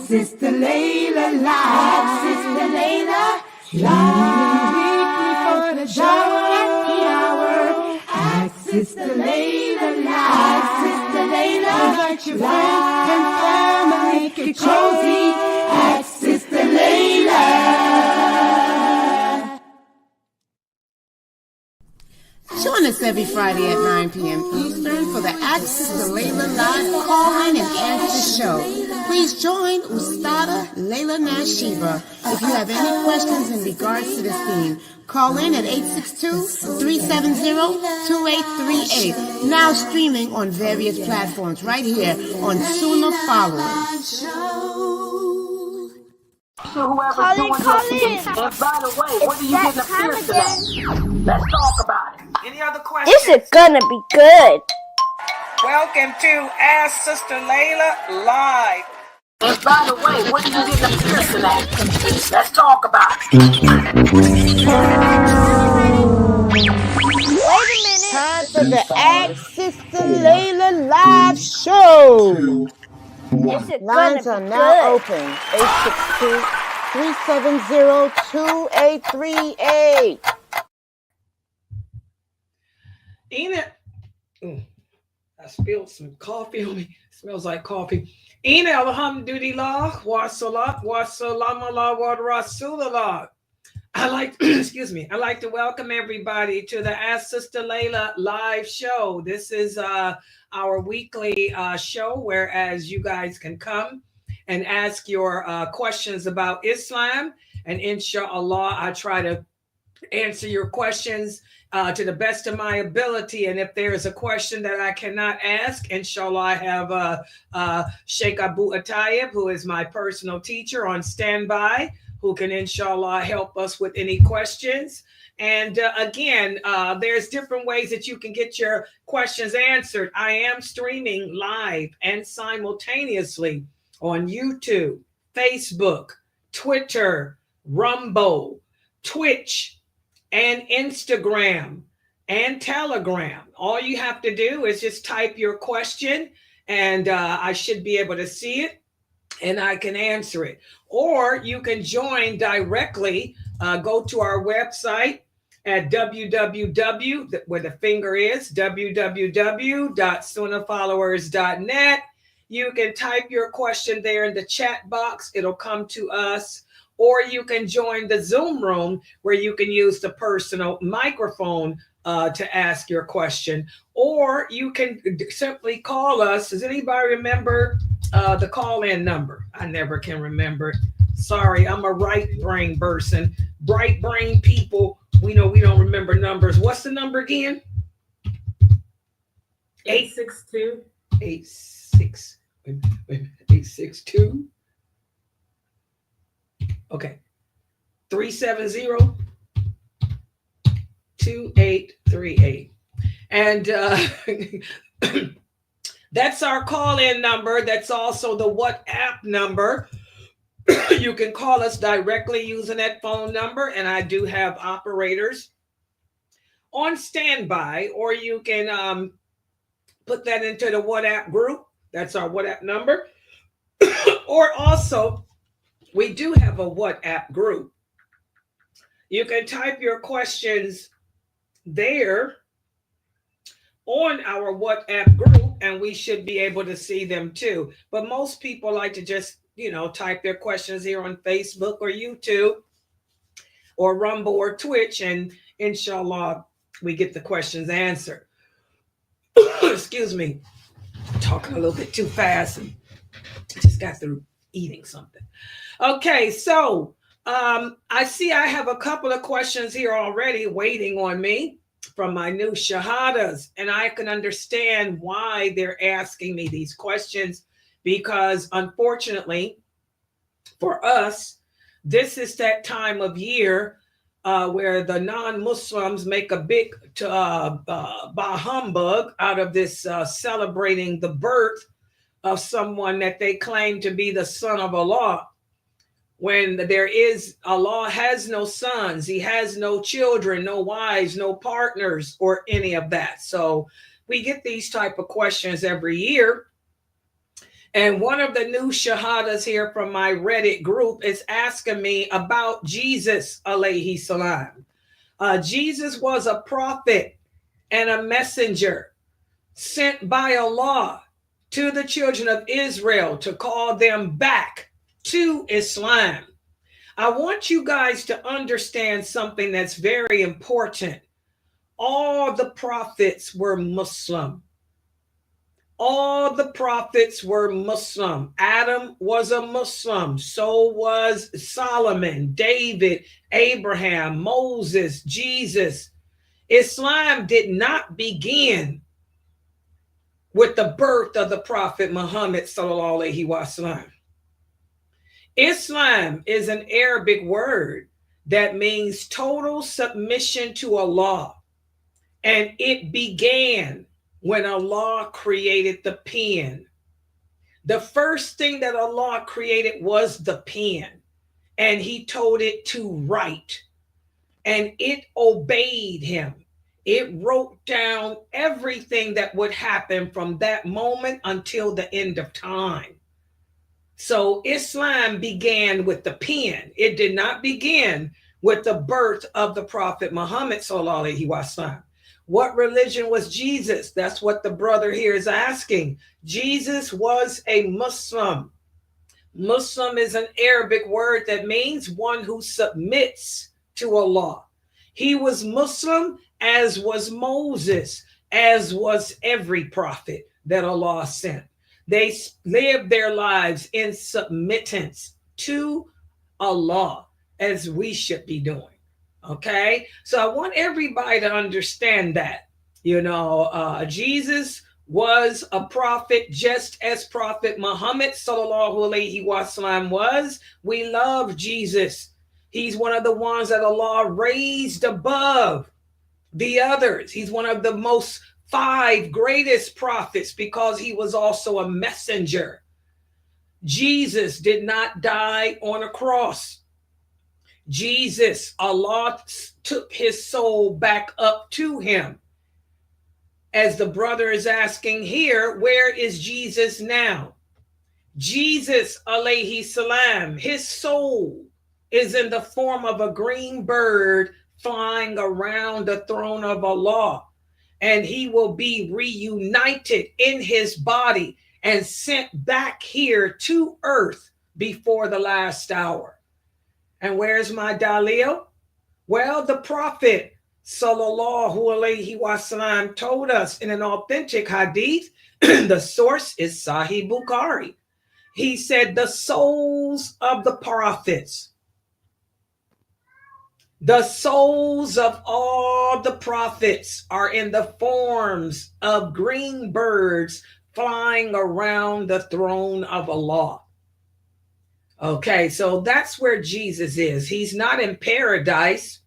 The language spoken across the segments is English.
Sister Laila live. Sister Laila live. Weekly for the show at the hour. Ask Sister Laila live. Sister Laila invite your friends and family. Get cozy. Ask Sister Laila. Join us every Friday at 9 p.m. Eastern for the Ask Sister Laila live call-in and answer show. Please join Ustada Laila Nashiba. If you have any questions in regards to this theme, call in at 862-370-2838. Now streaming on various platforms right here on Sunnahfollowers. Colin. And by the way, what do you get in the fear today? Let's talk about it. Any other questions? This is gonna be good. Welcome to Ask Sister Laila Live. And by the way, what do you get in the fear today? Let's talk about it. Wait a minute. Time for the Ask Sister Laila live show. This is Lines gonna are be now good. open. 862-370-2838. Ina, I spilled some coffee on me. Smells like coffee. Ina, alhamdulillah, wa salat, wa salam ala wa rasulallah. I like to welcome everybody to the Ask Sister Laila live show. This is our weekly show, whereas you guys can come and ask your questions about Islam. And inshallah, I try to answer your questions to the best of my ability. And if there is a question that I cannot ask, inshallah, I have Sheikh Abu Atayib, who is my personal teacher, on standby, who can inshallah help us with any questions. And again, there's different ways that you can get your questions answered. I am streaming live and simultaneously on YouTube, Facebook, Twitter, Rumble, Twitch, and Instagram and Telegram. All you have to do is just type your question, and I should be able to see it and I can answer it. Or you can join directly. Go to our website at www, where the finger is, www.sunnahfollowers.net. You can type your question there in the chat box. It'll come to us. Or you can join the Zoom room where you can use the personal microphone to ask your question. Or you can simply call us. Does anybody remember the call-in number? I never can remember it. Sorry, I'm a right brain person. Bright brain people, we know we don't remember numbers. What's the number again? 862. 862. Okay. 370-2838. And that's our call-in number. That's also the WhatsApp number. You can call us directly using that phone number, and I do have operators on standby, or you can put that into the WhatsApp group. That's our WhatsApp number. Or also, we do have a WhatsApp group. You can type your questions there on our WhatsApp group, and we should be able to see them too. But most people like to just, type their questions here on Facebook or YouTube or Rumble or Twitch, and inshallah, we get the questions answered. Excuse me, I'm talking a little bit too fast and just got through eating something. Okay, so I see I have a couple of questions here already waiting on me from my new shahadas, and I can understand why they're asking me these questions, because unfortunately for us, this is that time of year where the non-Muslims make a big bah humbug out of this celebrating the birth of someone that they claim to be the son of Allah, when Allah has no sons, he has no children, no wives, no partners, or any of that. So we get these type of questions every year. And one of the new shahadas here from my Reddit group is asking me about Jesus, alayhi salam. Jesus was a prophet and a messenger sent by Allah to the children of Israel to call them back to Islam. I want you guys to understand something that's very important. All the prophets were Muslim. All the prophets were Muslim. Adam was a Muslim. So was Solomon, David, Abraham, Moses, Jesus. Islam did not begin with the birth of the Prophet Muhammad sallallahu alaihi wasallam. Islam is an Arabic word that means total submission to Allah. And it began when Allah created the pen. The first thing that Allah created was the pen, and he told it to write, and it obeyed him. It wrote down everything that would happen from that moment until the end of time. So Islam began with the pen. It did not begin with the birth of the Prophet Muhammad sallallahu alaihi wasallam. What religion was Jesus? That's what the brother here is asking. Jesus was a Muslim. Muslim is an Arabic word that means one who submits to Allah. He was Muslim, as was Moses, as was every prophet that Allah sent. They lived their lives in submittance to Allah, as we should be doing. Okay, so I want everybody to understand that, Jesus was a prophet just as Prophet Muhammad sallallahu alaihi wasallam was. We love Jesus. He's one of the ones that Allah raised above the others. He's one of the most 5 greatest prophets because he was also a messenger. Jesus did not die on a cross. Jesus, Allah took his soul back up to him. As the brother is asking here, where is Jesus now? Jesus, alayhi salam, his soul is in the form of a green bird flying around the throne of Allah. And he will be reunited in his body and sent back here to earth before the last hour. And where's my Dalil? Well, the Prophet sallallahu alaihi wasallam told us in an authentic hadith, the source is Sahih Bukhari. He said the souls of the prophets, the souls of all the prophets are in the forms of green birds flying around the throne of Allah. Okay, so that's where Jesus is. He's not in paradise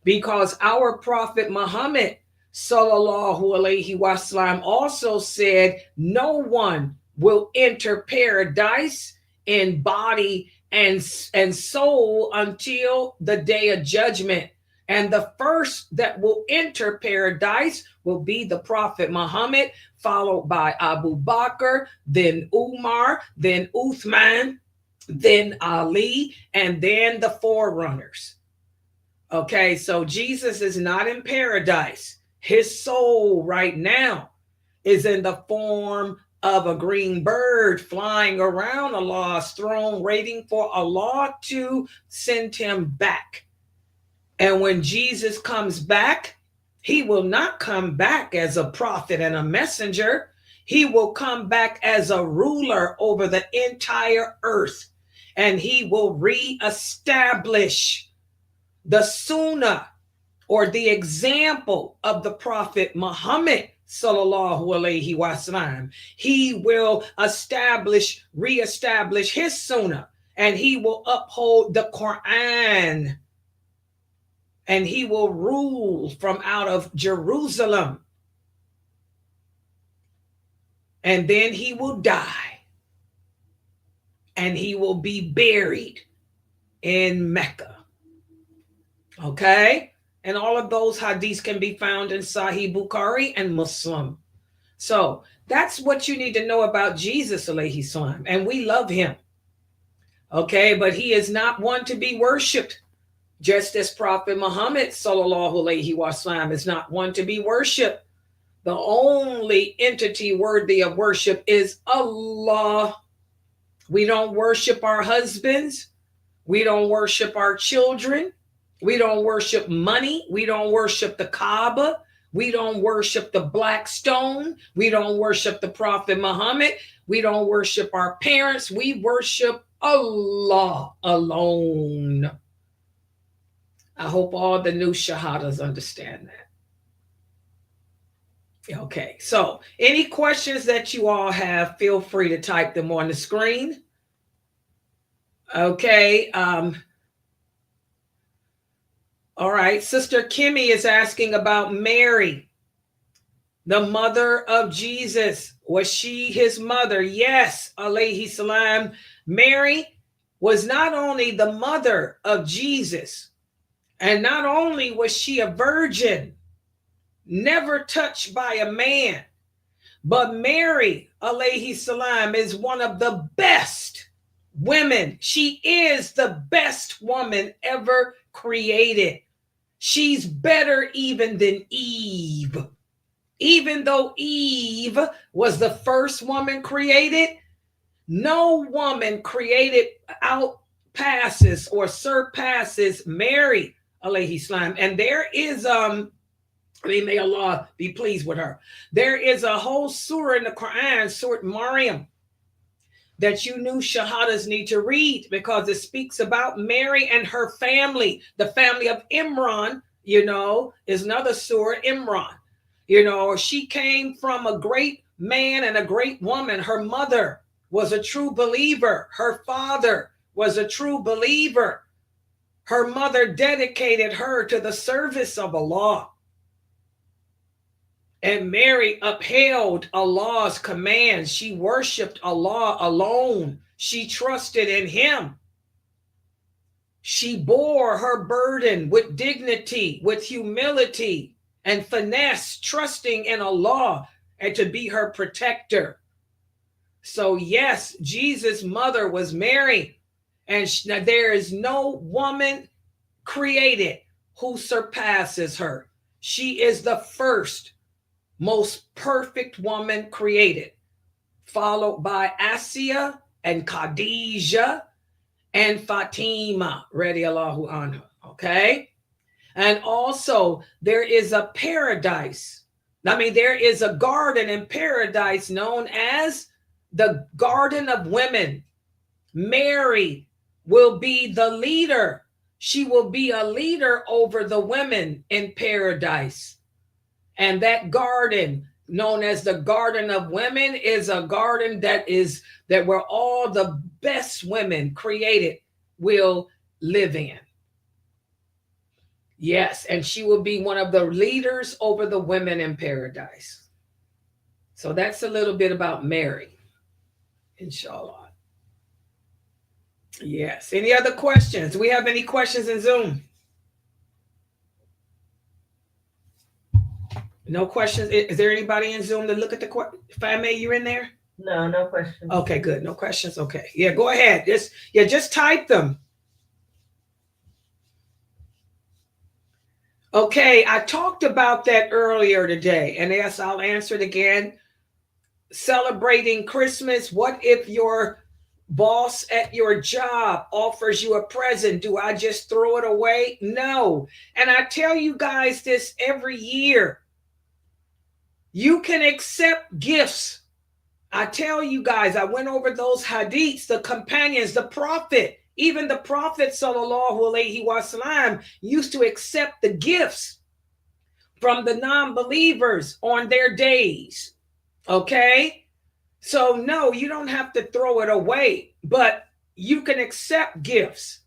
because our Prophet Muhammad sallallahu alaihi wasallam also said no one will enter paradise in body and soul until the day of judgment. And the first that will enter paradise will be the Prophet Muhammad, followed by Abu Bakr, then Umar, then Uthman, then Ali, and then the forerunners. Okay, so Jesus is not in paradise. His soul right now is in the form of a green bird flying around Allah's throne, waiting for Allah to send him back. And when Jesus comes back, he will not come back as a prophet and a messenger. He will come back as a ruler over the entire earth. And he will reestablish the sunnah or the example of the Prophet Muhammad sallallahu alaihi wasallam. He will reestablish his sunnah, and he will uphold the Quran, and he will rule from out of Jerusalem. And then he will die, and he will be buried in Mecca. Okay? And all of those hadiths can be found in Sahih Bukhari and Muslim. So that's what you need to know about Jesus, alayhi salam. And we love him. Okay, but he is not one to be worshipped. Just as Prophet Muhammad sallallahu alaihi wasallam is not one to be worshipped. The only entity worthy of worship is Allah. We don't worship our husbands. We don't worship our children. We don't worship money. We don't worship the Kaaba. We don't worship the black stone. We don't worship the Prophet Muhammad. We don't worship our parents. We worship Allah alone. I hope all the new shahadas understand that. Okay, so any questions that you all have, feel free to type them on the screen. Okay. All right. Sister Kimmy is asking about Mary, the mother of Jesus. Was she his mother? Yes, alayhi salam. Mary was not only the mother of Jesus, and not only was she a virgin, never touched by a man, but Mary, alayhi salam, is one of the best women. She is the best woman ever created. She's better even than Eve. Even though Eve was the first woman created, no woman created outpasses or surpasses Mary, alayhi salam. And there is may Allah be pleased with her. There is a whole surah in the Quran, Surah Maryam, that you new shahadas need to read, because it speaks about Mary and her family. The family of Imran, is another surah, Imran. She came from a great man and a great woman. Her mother was a true believer. Her father was a true believer. Her mother dedicated her to the service of Allah. And Mary upheld Allah's commands. She worshiped Allah alone. She trusted in him. She bore her burden with dignity, with humility and finesse, trusting in Allah and to be her protector. So yes, Jesus' mother was Mary. And there is no woman created who surpasses her. She is the first, most perfect woman created, followed by Asiya and Khadijah and Fatima, radiallahu anha. Okay. And also there is a paradise. There is a garden in paradise known as the Garden of Women. Mary will be the leader. She will be a leader over the women in paradise. And that garden, known as the Garden of Women, is a garden that where all the best women created will live in. Yes, and she will be one of the leaders over the women in paradise. So that's a little bit about Mary, inshallah. Yes. Any other questions? Do we have any questions in Zoom? No questions. Is there anybody in Zoom to look at the question? Fame, you're in there? No questions. Okay, good. No questions. Okay. Yeah, go ahead. Just type them. Okay, I talked about that earlier today, and yes, I'll answer it again. Celebrating Christmas. What if your boss at your job offers you a present? Do I just throw it away? No. And I tell you guys this every year. You can accept gifts. I tell you guys, I went over those hadiths, the companions, the prophet, even the prophet sallallahu alaihi wasallam used to accept the gifts from the non-believers on their days. Okay? So no, you don't have to throw it away, but you can accept gifts,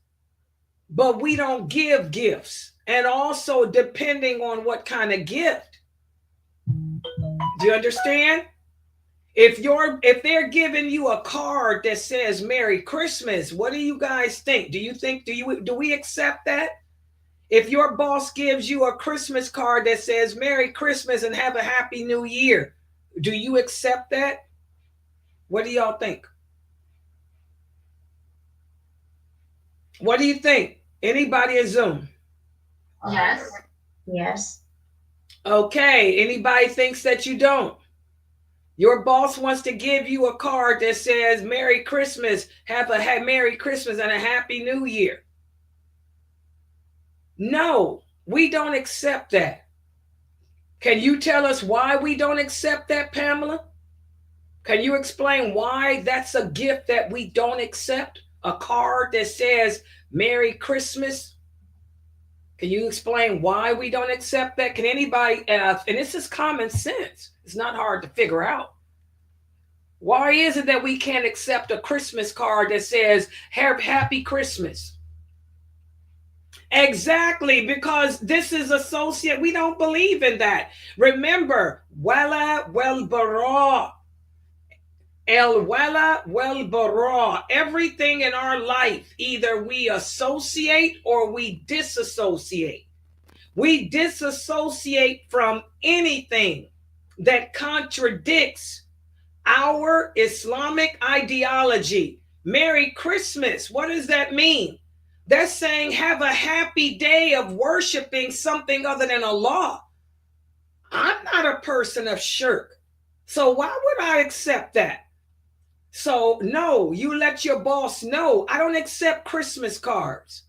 but we don't give gifts. And also depending on what kind of gift. Do you understand? If they're giving you a card that says Merry Christmas, what do you guys think? Do we accept that? If your boss gives you a Christmas card that says Merry Christmas and have a Happy New Year, Do you accept that? What do y'all think? What do you think? Anybody at Zoom? Yes. Yes. Okay. Anybody thinks that you don't? Your boss wants to give you a card that says Merry Christmas, have a Merry Christmas and a Happy New Year. No, we don't accept that. Can you tell us why we don't accept that, Pamela? Can you explain why that's a gift that we don't accept? A card that says Merry Christmas? Can you explain why we don't accept that? Can anybody, and this is common sense. It's not hard to figure out. Why is it that we can't accept a Christmas card that says Happy Christmas? Exactly, because this is associate. We don't believe in that. Remember, wala wal bara. El wala wal bara. Everything in our life, either we associate or we disassociate. We disassociate from anything that contradicts our Islamic ideology. Merry Christmas. What does that mean? They're saying have a happy day of worshiping something other than Allah. I'm not a person of shirk. So why would I accept that? So no, you let your boss know. I don't accept Christmas cards.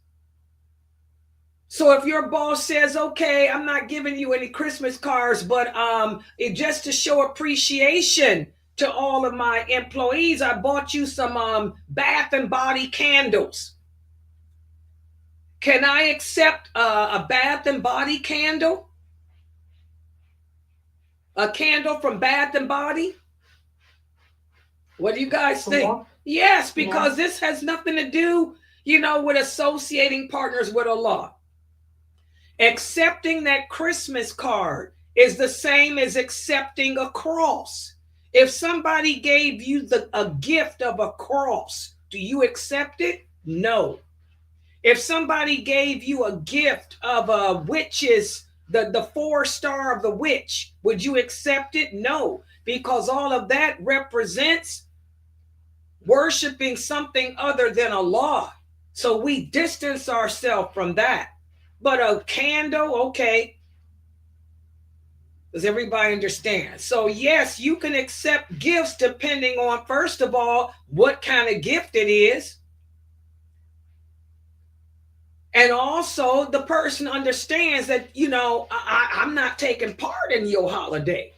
So if your boss says, okay, I'm not giving you any Christmas cards, but just to show appreciation to all of my employees, I bought you some Bath and Body candles. Can I accept a Bath and Body candle? A candle from Bath and Body? What do you guys think? Yeah. Yes, because this has nothing to do, with associating partners with Allah. Accepting that Christmas card is the same as accepting a cross. If somebody gave you a gift of a cross, do you accept it? No. If somebody gave you a gift of a witch's, the 4-star of the witch, would you accept it? No, because all of that represents worshiping something other than Allah. So we distance ourselves from that. But a candle, okay. Does everybody understand? So yes, you can accept gifts depending on, first of all, what kind of gift it is. And also the person understands that, I'm not taking part in your holiday.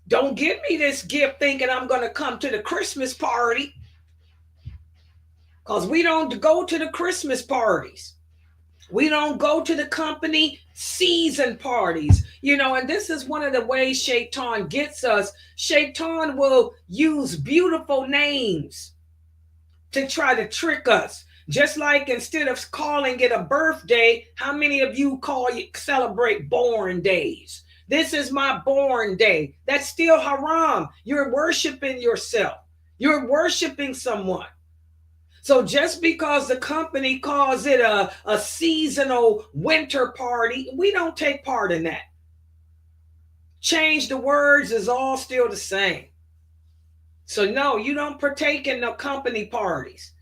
Don't give me this gift thinking I'm going to come to the Christmas party. Because we don't go to the Christmas parties. We don't go to the company season parties. And this is one of the ways Shaitan gets us. Shaitan will use beautiful names to try to trick us. Just like instead of calling it a birthday, how many of you celebrate born days? This is my born day. That's still haram. You're worshiping yourself. You're worshiping someone. So just because the company calls it a seasonal winter party, we don't take part in that. Change the words is all still the same. So no, you don't partake in no company parties.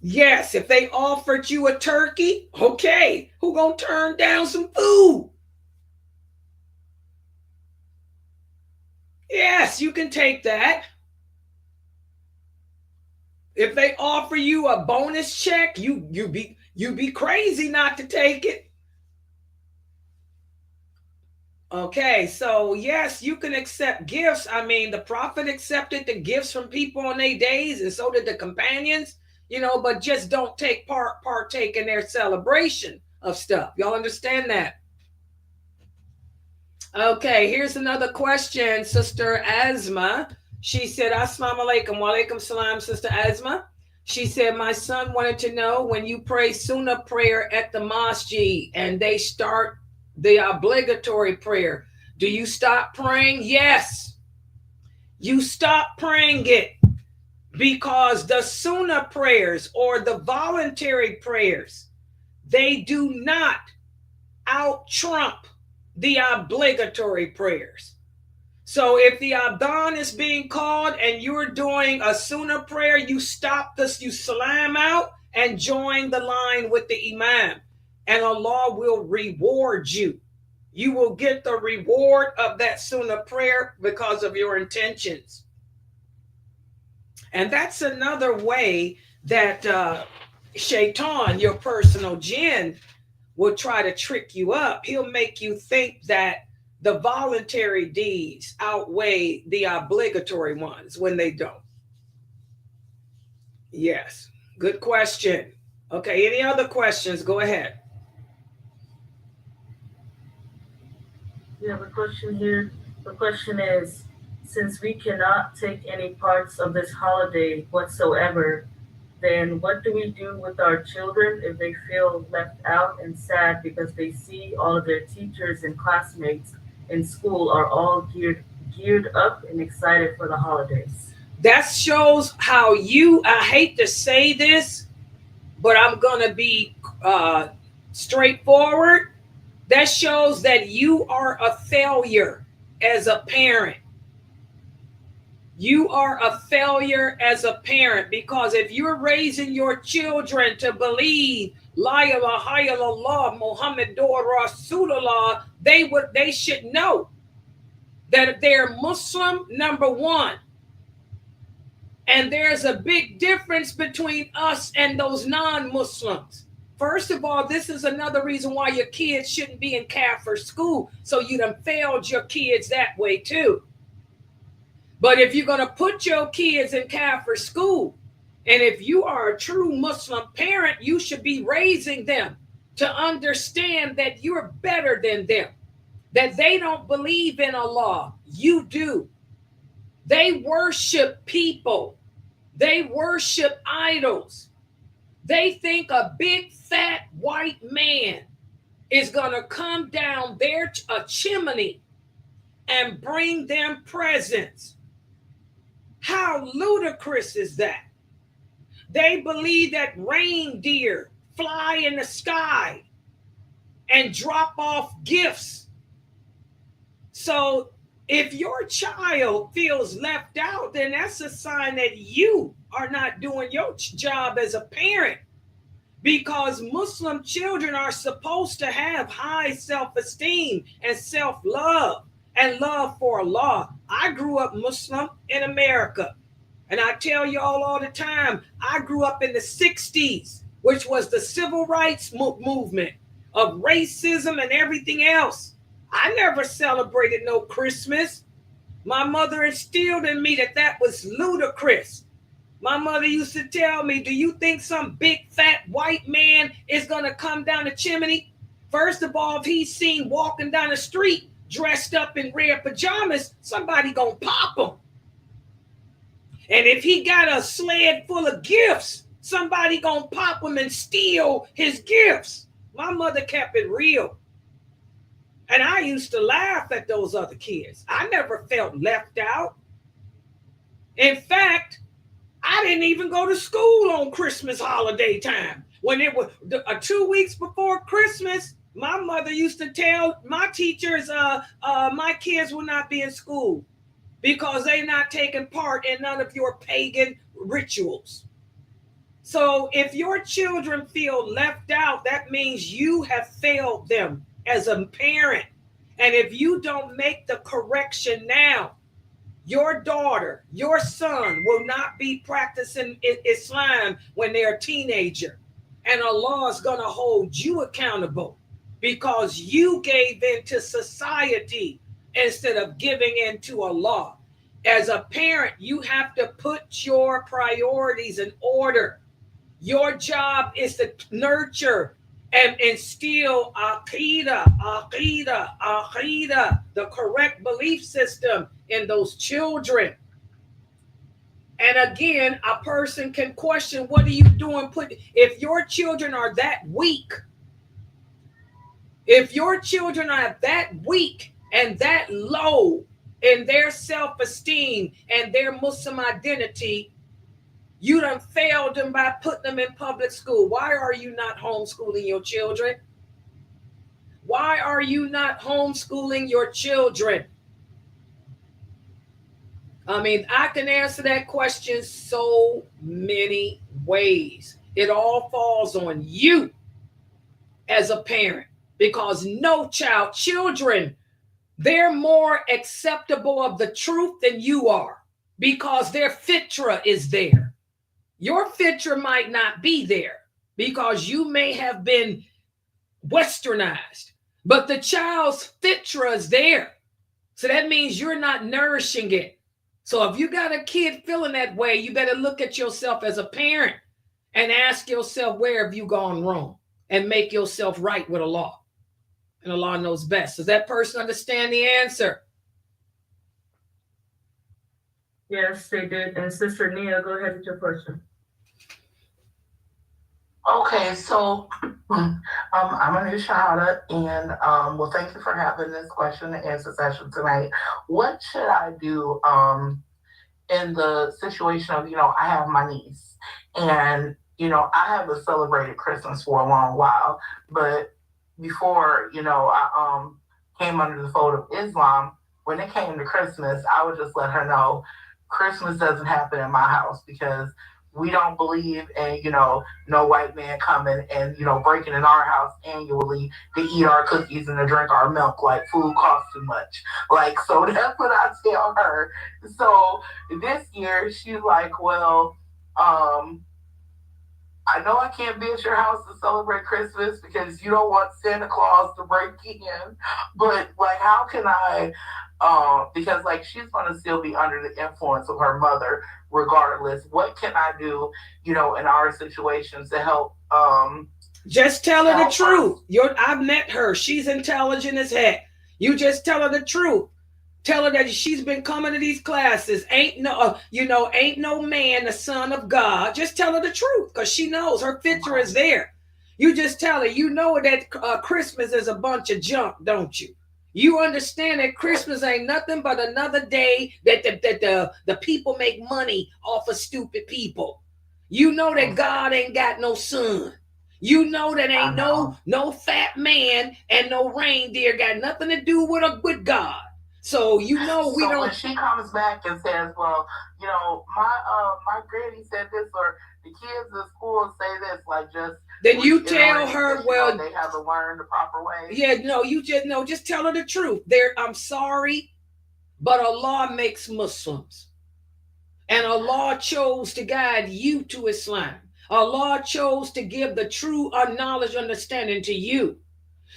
Yes, if they offered you a turkey, okay, who gonna turn down some food? Yes, you can take that. If they offer you a bonus check, you be crazy not to take it. Okay, so yes, you can accept gifts. I mean, the Prophet accepted the gifts from people on their days, and so did the companions, but just don't partake in their celebration of stuff. Y'all understand that? Okay, here's another question, Sister Asma. She said, Assalamu alaikum. Wa alaikum salam, Sister Asma. She said, my son wanted to know when you pray Sunnah prayer at the masjid and they start the obligatory prayer, do you stop praying? Yes. You stop praying it because the Sunnah prayers or the voluntary prayers, they do not out-trump the obligatory prayers. So if the Adhan is being called and you're doing a Sunnah prayer, you stop this, you salam out and join the line with the Imam, and Allah will reward you. You will get the reward of that Sunnah prayer because of your intentions. And that's another way that Shaitan, your personal jinn, will try to trick you up. He'll make you think that the voluntary deeds outweigh the obligatory ones when they don't. Yes, good question. Okay, any other questions? Go ahead. We have a question here. The question is, since we cannot take any parts of this holiday whatsoever, then what do we do with our children if they feel left out and sad because they see all of their teachers and classmates in school are all geared up and excited for the holidays? That shows how I hate to say this, but I'm going to be straightforward. That shows that you are a failure as a parent. You are a failure as a parent, because if you're raising your children to believe La ilaha illallah Muhammadur Rasulullah, they should know that they're Muslim, number one. And there's a big difference between us and those non-Muslims. First of all, this is another reason why your kids shouldn't be in Kafir school. So you done failed your kids that way too. But if you're going to put your kids in Kafir school, and if you are a true Muslim parent, you should be raising them to understand that you're better than them, that they don't believe in Allah. You do. They worship people. They worship idols. They think a big fat white man is going to come down their chimney and bring them presents. How ludicrous is that? They believe that reindeer fly in the sky and drop off gifts. So if your child feels left out, then that's a sign that you are not doing your job as a parent, because Muslim children are supposed to have high self-esteem and self-love and love for Allah. I grew up Muslim in America, and I tell y'all all the time, I grew up in the 60s, which was the civil rights movement of racism and everything else. I never celebrated no Christmas. My mother instilled in me that was ludicrous. My mother used to tell me, do you think some big fat white man is going to come down the chimney? First of all, if he's seen walking down the street dressed up in red pajamas, somebody going to pop him. And if he got a sled full of gifts, somebody going to pop him and steal his gifts. My mother kept it real. And I used to laugh at those other kids. I never felt left out. In fact, I didn't even go to school on Christmas holiday time. When it was 2 weeks before Christmas, my mother used to tell my teachers, my kids will not be in school because they're not taking part in none of your pagan rituals. So if your children feel left out, that means you have failed them as a parent. And if you don't make the correction now, your daughter, your son will not be practicing Islam when they're a teenager. And Allah is going to hold you accountable because you gave in to society instead of giving in to Allah. As a parent, you have to put your priorities in order. Your job is to nurture and instill aqidah, the correct belief system in those children. And again, a person can question, what are you doing? If your children are that weak, and that low in their self-esteem and their Muslim identity, you done failed them by putting them in public school. Why are you not homeschooling your children? Why are you not homeschooling your children? I mean, I can answer that question so many ways. It all falls on you as a parent, because no children, they're more acceptable of the truth than you are, because their fitra is there. Your fitra might not be there because you may have been westernized, but the child's fitra is there. So that means you're not nourishing it. So if you got a kid feeling that way, you better look at yourself as a parent and ask yourself, where have you gone wrong? And make yourself right with Allah. And Allah knows best. Does that person understand the answer? Yes, they did. And Sister Nia, go ahead with your question. Okay, so I'm a new shahada, and well, thank you for having this question and answer session tonight. What should I do in the situation of, I have my niece, and I haven't celebrated Christmas for a long while, but before I came under the fold of Islam, when it came to Christmas, I would just let her know Christmas doesn't happen in my house because we don't believe in, no white man coming and, breaking in our house annually to eat our cookies and to drink our milk. Like, food costs too much. Like, so that's what I tell her. So this year, she's like, well, I know I can't be at your house to celebrate Christmas because you don't want Santa Claus to break in, but like, how can I, because like, she's going to still be under the influence of her mother regardless. What can I do, in our situations to help? Just tell her the truth. I've met her. She's intelligent as heck. You just tell her the truth. Tell her that she's been coming to these classes. Ain't no man the son of God. Just tell her the truth, because she knows her fitra is there. You just tell her, that Christmas is a bunch of junk, don't you? You understand that Christmas ain't nothing but another day that the people make money off of stupid people. You know that God ain't got no son. You know that ain't no fat man and no reindeer got nothing to do with God. So we don't. When she comes back and says, "Well, my granny said this," or the kids in school say this, like, just then you tell her, well, they haven't learned the proper way. Yeah, no, just tell her the truth. I'm sorry, but Allah makes Muslims, and Allah chose to guide you to Islam. Allah chose to give the true knowledge, understanding to you.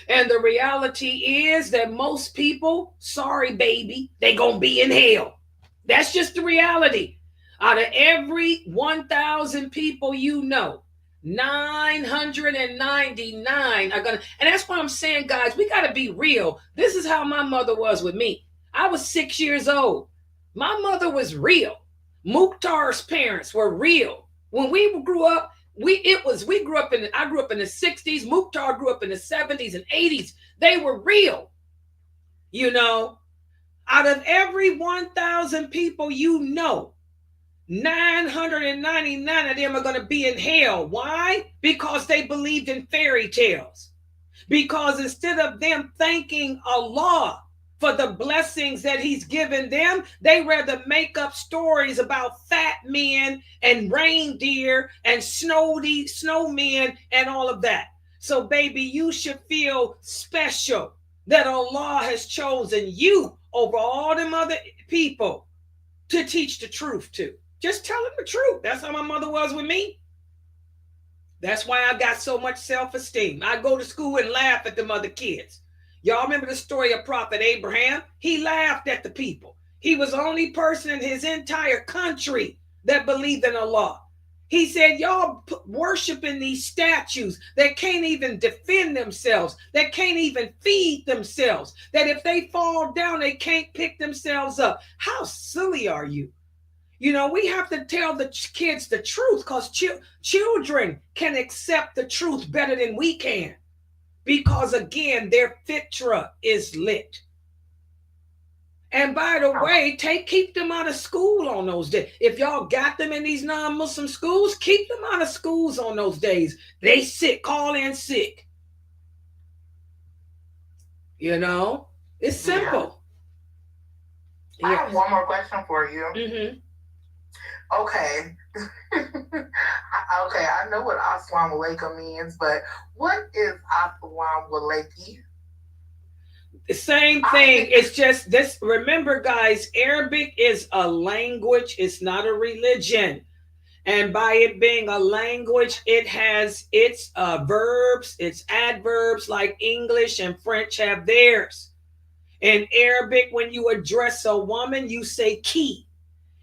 And the reality is that most people, sorry, baby, they gonna be in hell. That's just the reality. Out of every 1,000 people 999 are gonna, and that's what I'm saying, guys, we gotta be real. This is how my mother was with me. I was 6 years old. My mother was real. Mukhtar's parents were real. When we grew up, I grew up in the 60s. Mukhtar grew up in the 70s and 80s. They were real. Out of every 1,000 people 999 of them are going to be in hell. Why? Because they believed in fairy tales. Because instead of them thanking Allah for the blessings that he's given them, they rather make up stories about fat men and reindeer and snowmen and all of that. So, baby, you should feel special that Allah has chosen you over all them other people to teach the truth to. Just tell them the truth. That's how my mother was with me. That's why I got so much self-esteem. I go to school and laugh at them other kids. Y'all remember the story of Prophet Abraham? He laughed at the people. He was the only person in his entire country that believed in Allah. He said, y'all worshiping these statues that can't even defend themselves, that can't even feed themselves, that if they fall down, they can't pick themselves up. How silly are you? We have to tell the kids the truth, because children can accept the truth better than we can. Because again, their fitra is lit. And by the way, keep them out of school on those days. If y'all got them in these non-Muslim schools, keep them out of schools on those days. They sick, call in sick. You know, it's simple. I have one more question for you. Mm-hmm. Okay. Okay, I know what Assalamu alaikum means, but what is Assalamu alaikum? The same thing. It's just this. Remember, guys, Arabic is a language. It's not a religion. And by it being a language, it has its verbs, its adverbs, like English and French have theirs. In Arabic, when you address a woman, you say ki.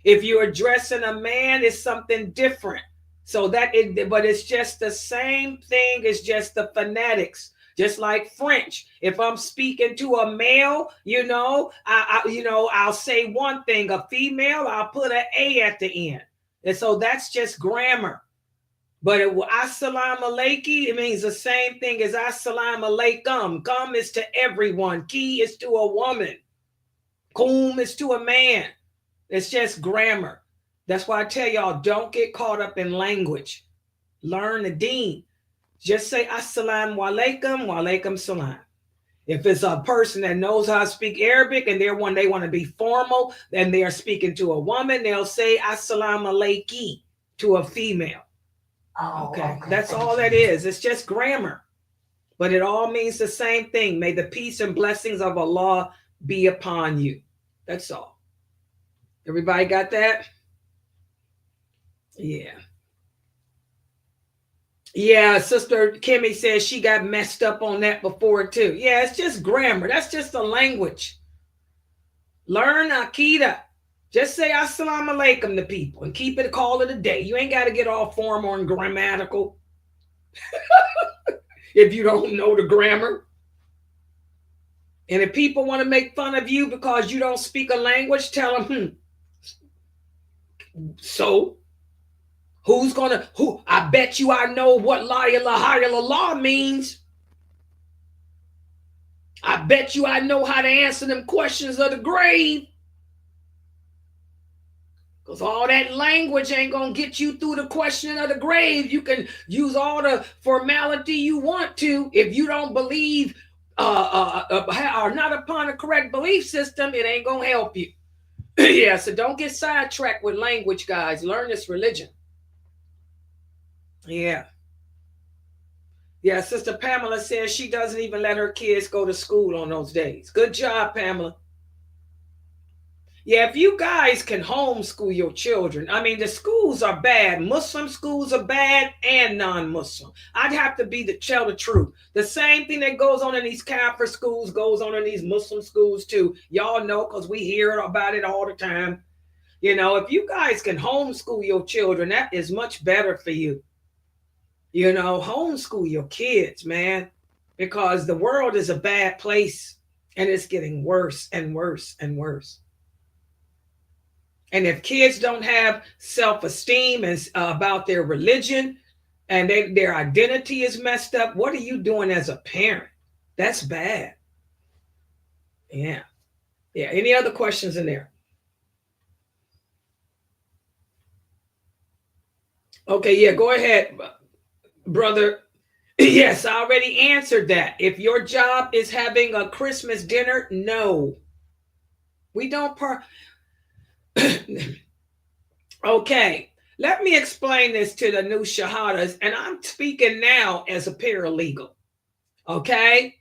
If you're addressing a man, it's something different. So but it's just the same thing. It's just the phonetics. Just like French. If I'm speaking to a male, I'll say one thing. A female, I'll put an A at the end. And so that's just grammar. But assalamu alaikum, it means the same thing as assalamu alaikum. Kum is to everyone. Ki is to a woman. Kum is to a man. It's just grammar. That's why I tell y'all, don't get caught up in language. Learn the deen. Just say assalamu alaikum, wa alaikum salam. If it's a person that knows how to speak Arabic and they want to be formal, then they are speaking to a woman, they'll say assalamu alaiki to a female. Okay. That's all that is. It's just grammar. But it all means the same thing. May the peace and blessings of Allah be upon you. That's all. Everybody got that? Yeah. Yeah, Sister Kimmy says she got messed up on that before too. Yeah, it's just grammar. That's just a language. Learn Akida. Just say assalamu alaikum to people and keep it, call it a day. You ain't got to get all formal and grammatical if you don't know the grammar. And if people want to make fun of you because you don't speak a language, tell them, so I bet you I know what la ilaha illallah means. I bet you I know how to answer them questions of the grave. Because all that language ain't going to get you through the question of the grave. You can use all the formality you want to. If you don't believe or not upon a correct belief system, it ain't going to help you. Yeah, so don't get sidetracked with language, guys. Learn this religion. Yeah. Yeah, Sister Pamela says she doesn't even let her kids go to school on those days. Good job, Pamela. Yeah, if you guys can homeschool your children, I mean, the schools are bad. Muslim schools are bad and non-Muslim. I'd have to tell the truth. The same thing that goes on in these Kafir schools goes on in these Muslim schools too. Y'all know because we hear about it all the time. You know, if you guys can homeschool your children, that is much better for you. You know, homeschool your kids, man, because the world is a bad place and it's getting worse and worse and worse. And if kids don't have self-esteem and about their religion and their identity is messed up, what are you doing as a parent? That's bad. Yeah. Yeah. Any other questions in there? Okay. Yeah. Go ahead, brother. Yes, I already answered that. If your job is having a Christmas dinner, no. We don't Okay, let me explain this to the new shahadas, and I'm speaking now as a paralegal. Okay,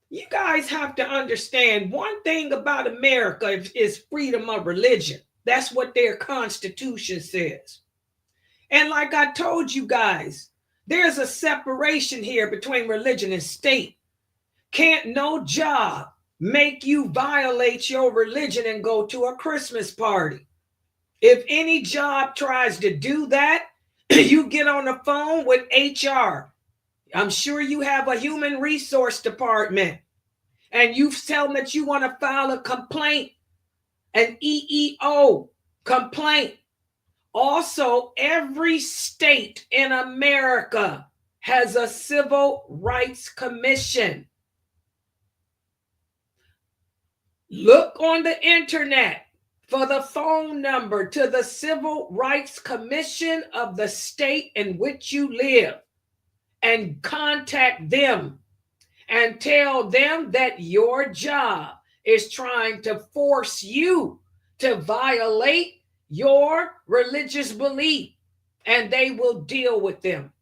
you guys have to understand one thing about America is freedom of religion. That's what their constitution says. And like I told you guys, there's a separation here between religion and state. Can't no job make you violate your religion and go to a Christmas party. If any job tries to do that, you get on the phone with HR. I'm sure you have a human resource department, and you tell them that you want to file a complaint, an EEO complaint. Also, every state in America has a civil rights commission. Look on the internet for the phone number to the Civil Rights Commission of the state in which you live and contact them and tell them that your job is trying to force you to violate your religious belief, and they will deal with them.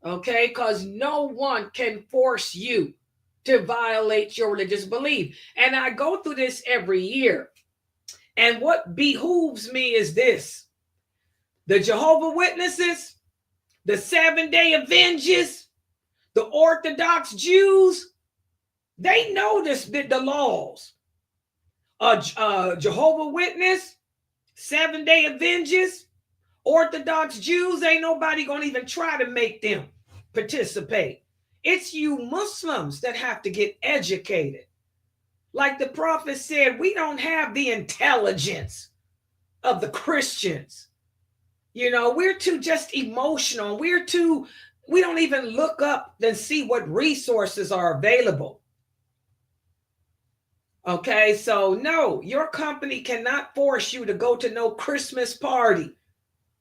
Okay, because no one can force you to violate your religious belief. And I go through this every year. And what behooves me is this: the Jehovah's Witnesses, the Seventh-day Adventists, the Orthodox Jews, they know the laws. Jehovah's Witness, Seventh-day Adventists, Orthodox Jews, ain't nobody gonna even try to make them participate. It's you Muslims that have to get educated. Like the prophet said, we don't have the intelligence of the Christians. You know, we're too just emotional. We don't even look up and see what resources are available. Okay, so no, your company cannot force you to go to no Christmas party.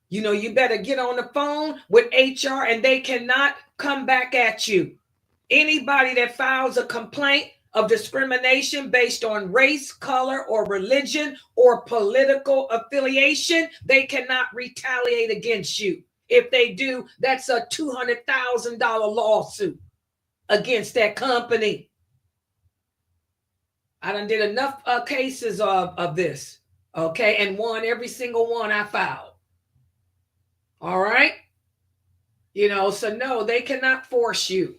You know, you better get on the phone with HR and they cannot come back at you. Anybody that files a complaint of discrimination based on race, color, or religion or political affiliation, they cannot retaliate against you. If they do, that's a $200,000 lawsuit against that company. I done did enough cases of this, okay, and won every single one I filed. All right? You know, so no, they cannot force you.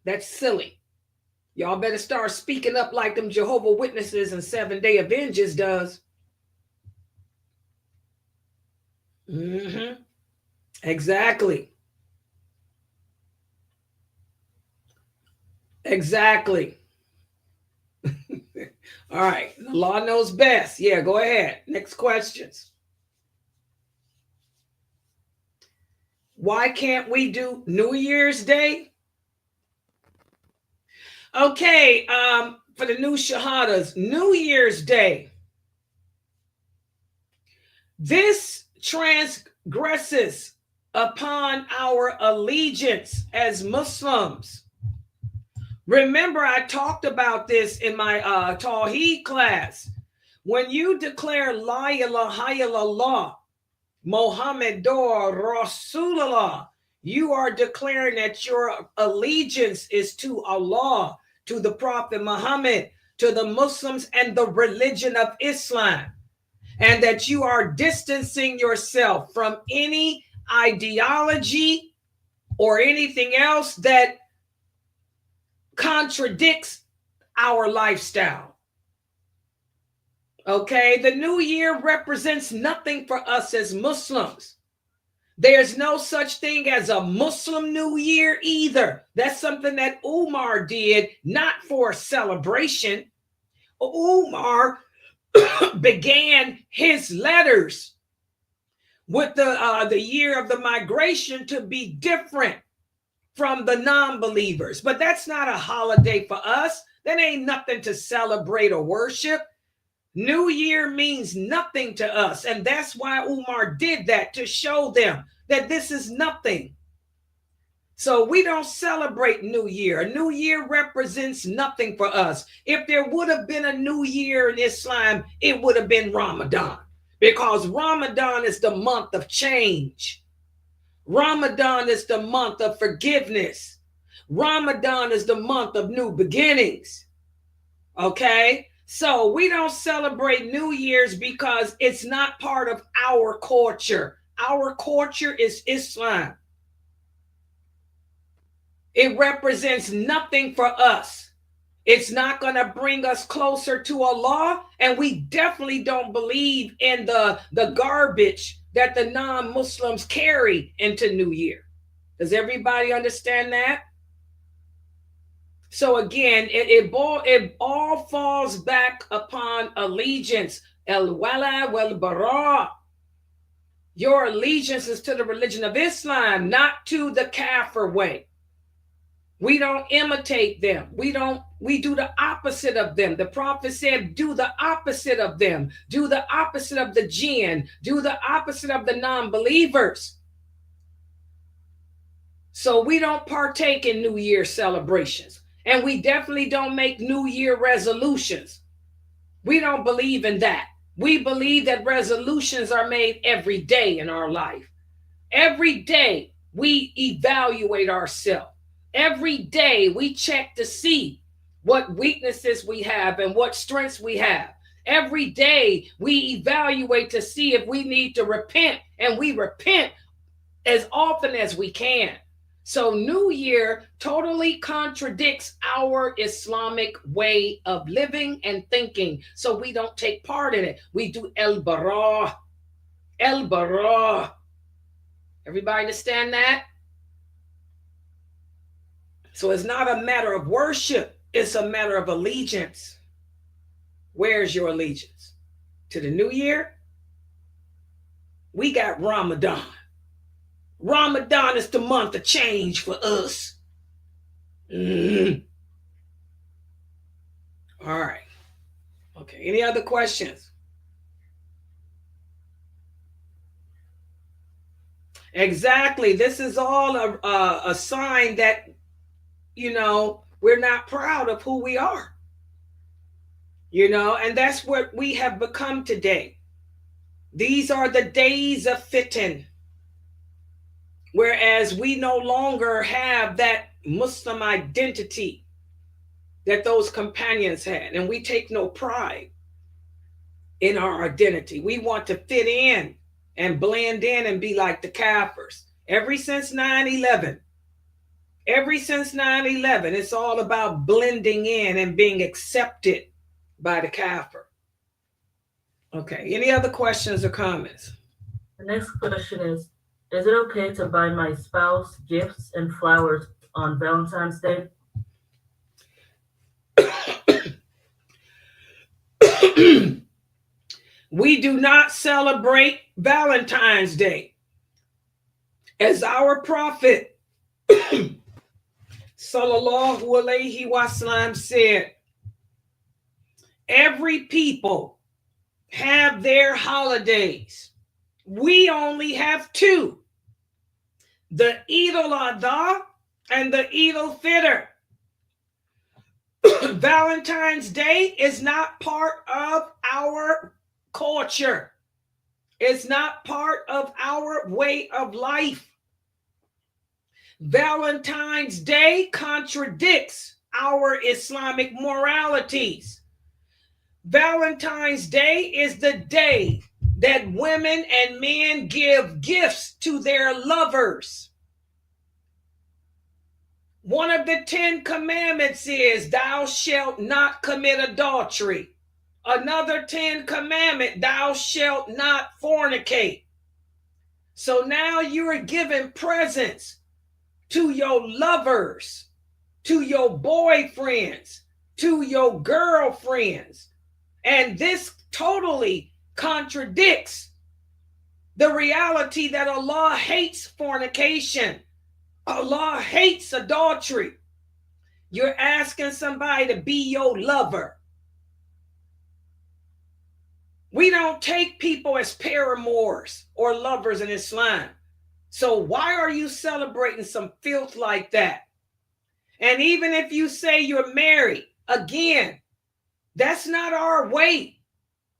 That's silly. Y'all better start speaking up like them Jehovah's Witnesses and Seventh-day Adventists does. Exactly. Exactly. All right. The law knows best. Yeah, go ahead. Next questions. Why can't we do New Year's Day? Okay, for the new Shahadas, New Year's Day. This transgresses upon our allegiance as Muslims. Remember, I talked about this in my Tawheed class. When you declare La ilaha illallah, Muhammadur Rasulullah, you are declaring that your allegiance is to Allah, to the Prophet Muhammad, to the Muslims and the religion of Islam, and that you are distancing yourself from any ideology or anything else that contradicts our lifestyle. Okay, the new year represents nothing for us as Muslims. There's no such thing as a Muslim New Year either. That's something that Umar did, not for celebration. Umar began his letters with the year of the migration to be different from the non-believers. But that's not a holiday for us. That ain't nothing to celebrate or worship. New Year means nothing to us. And that's why Umar did that, to show them that this is nothing. So we don't celebrate New Year. A New Year represents nothing for us. If there would have been a New Year in Islam, it would have been Ramadan, because Ramadan is the month of change. Ramadan is the month of forgiveness. Ramadan is the month of new beginnings. Okay? So we don't celebrate New Year's because it's not part of our culture. Our culture is Islam. It represents nothing for us. It's not going to bring us closer to Allah. And we definitely don't believe in the garbage that the non-Muslims carry into New Year. Does everybody understand that? So again, it all falls back upon allegiance. El-wala wal-bara. Your allegiance is to the religion of Islam, not to the Kafir way. We don't imitate them. We do the opposite of them. The prophet said, do the opposite of them. Do the opposite of the jinn. Do the opposite of the non-believers. So we don't partake in New Year celebrations. And we definitely don't make New Year resolutions. We don't believe in that. We believe that resolutions are made every day in our life. Every day we evaluate ourselves. Every day we check to see what weaknesses we have and what strengths we have. Every day we evaluate to see if we need to repent, and we repent as often as we can. So New Year totally contradicts our Islamic way of living and thinking. So we don't take part in it. We do el-bara. El-bara. Everybody understand that? So it's not a matter of worship. It's a matter of allegiance. Where's your allegiance? To the New Year? We got Ramadan. Ramadan is the month of change for us. All right. Okay. Any other questions? Exactly. This is all a sign that, we're not proud of who we are. And that's what we have become today. These are the days of fitan. Whereas we no longer have that Muslim identity that those companions had. And we take no pride in our identity. We want to fit in and blend in and be like the Kafirs. Ever since 9/11, it's all about blending in and being accepted by the Kafir. Okay, any other questions or comments? The next question is it okay to buy my spouse gifts and flowers on Valentine's Day? We do not celebrate Valentine's Day. As our Prophet Sallallahu Alaihi Wasallam said, every people have their holidays. We only have two, the Eid al-Adha and the Eid al-Fitr. Valentine's Day is not part of our culture. It's not part of our way of life. Valentine's Day contradicts our Islamic moralities. Valentine's Day is the day that women and men give gifts to their lovers. One of the 10 commandments is, thou shalt not commit adultery. Another 10 commandment, thou shalt not fornicate. So now you are giving presents to your lovers, to your boyfriends, to your girlfriends. And this totally contradicts the reality that Allah hates fornication. Allah hates adultery. You're asking somebody to be your lover. We don't take people as paramours or lovers in Islam. So why are you celebrating some filth like that? And even if you say you're married, again, that's not our way.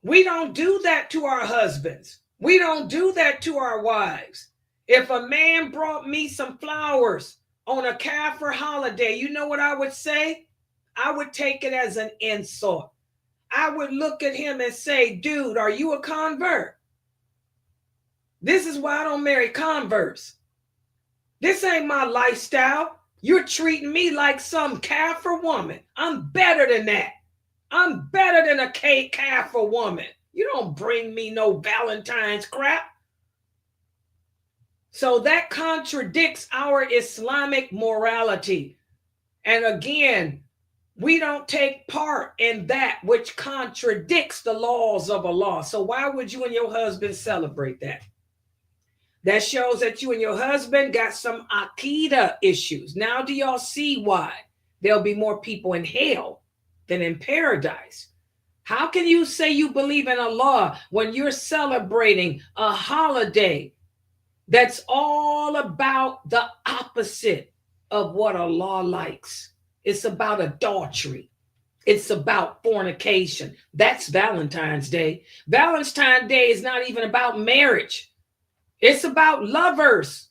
We don't do that to our husbands. We don't do that to our wives. If a man brought me some flowers on a Kafir holiday, you know what I would say? I would take it as an insult. I would look at him and say, dude, are you a convert? This is why I don't marry converts. This ain't my lifestyle. You're treating me like some Kafir woman. I'm better than that. I'm better than a Kafir woman. You don't bring me no Valentine's crap. So that contradicts our Islamic morality. And again, we don't take part in that which contradicts the laws of Allah. So why would you and your husband celebrate that? That shows that you and your husband got some Aqidah issues. Now do y'all see why there'll be more people in hell than in paradise? How can you say you believe in Allah when you're celebrating a holiday that's all about the opposite of what Allah likes? It's about adultery. It's about fornication. That's Valentine's Day. Valentine's Day is not even about marriage. It's about lovers.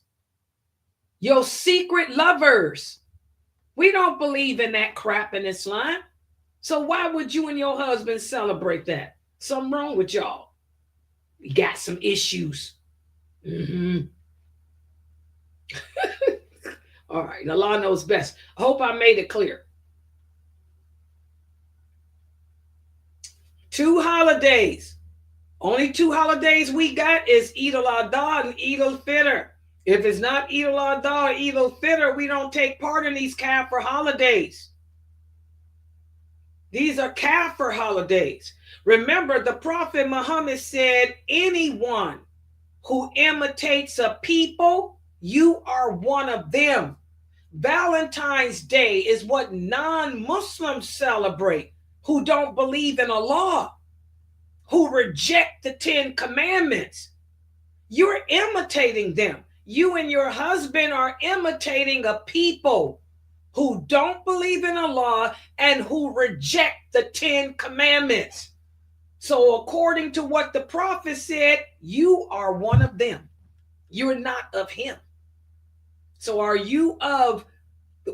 Your secret lovers. We don't believe in that crap in Islam. So why would you and your husband celebrate that? Something wrong with y'all. We got some issues. All right, Allah knows best. I hope I made it clear. 2 holidays. Only 2 holidays we got is Eid al-Adha and Eid al-Fitr. If it's not Eid al-Adha or Eid al-Fitr, we don't take part in these Kafir holidays. These are Kafir holidays. Remember, the Prophet Muhammad said, anyone who imitates a people, you are one of them. Valentine's Day is what non-Muslims celebrate who don't believe in Allah, who reject the 10 commandments. You're imitating them. You and your husband are imitating a people who don't believe in Allah and who reject the 10 commandments. So according to what the Prophet said, you are one of them. You're not of him. So are you of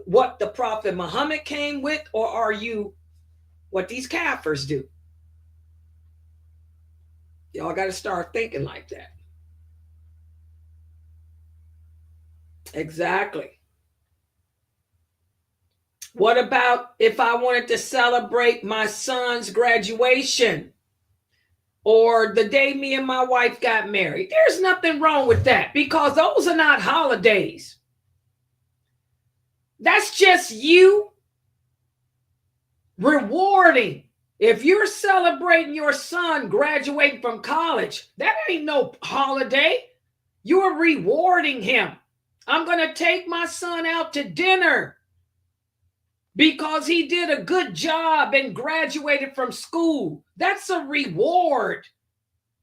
what the Prophet Muhammad came with, or are you what these Kafirs do? Y'all got to start thinking like that. Exactly. What about if I wanted to celebrate my son's graduation or the day me and my wife got married? There's nothing wrong with that because those are not holidays. That's just you rewarding. If you're celebrating your son graduating from college, that ain't no holiday. You're rewarding him. I'm going to take my son out to dinner because he did a good job and graduated from school. That's a reward.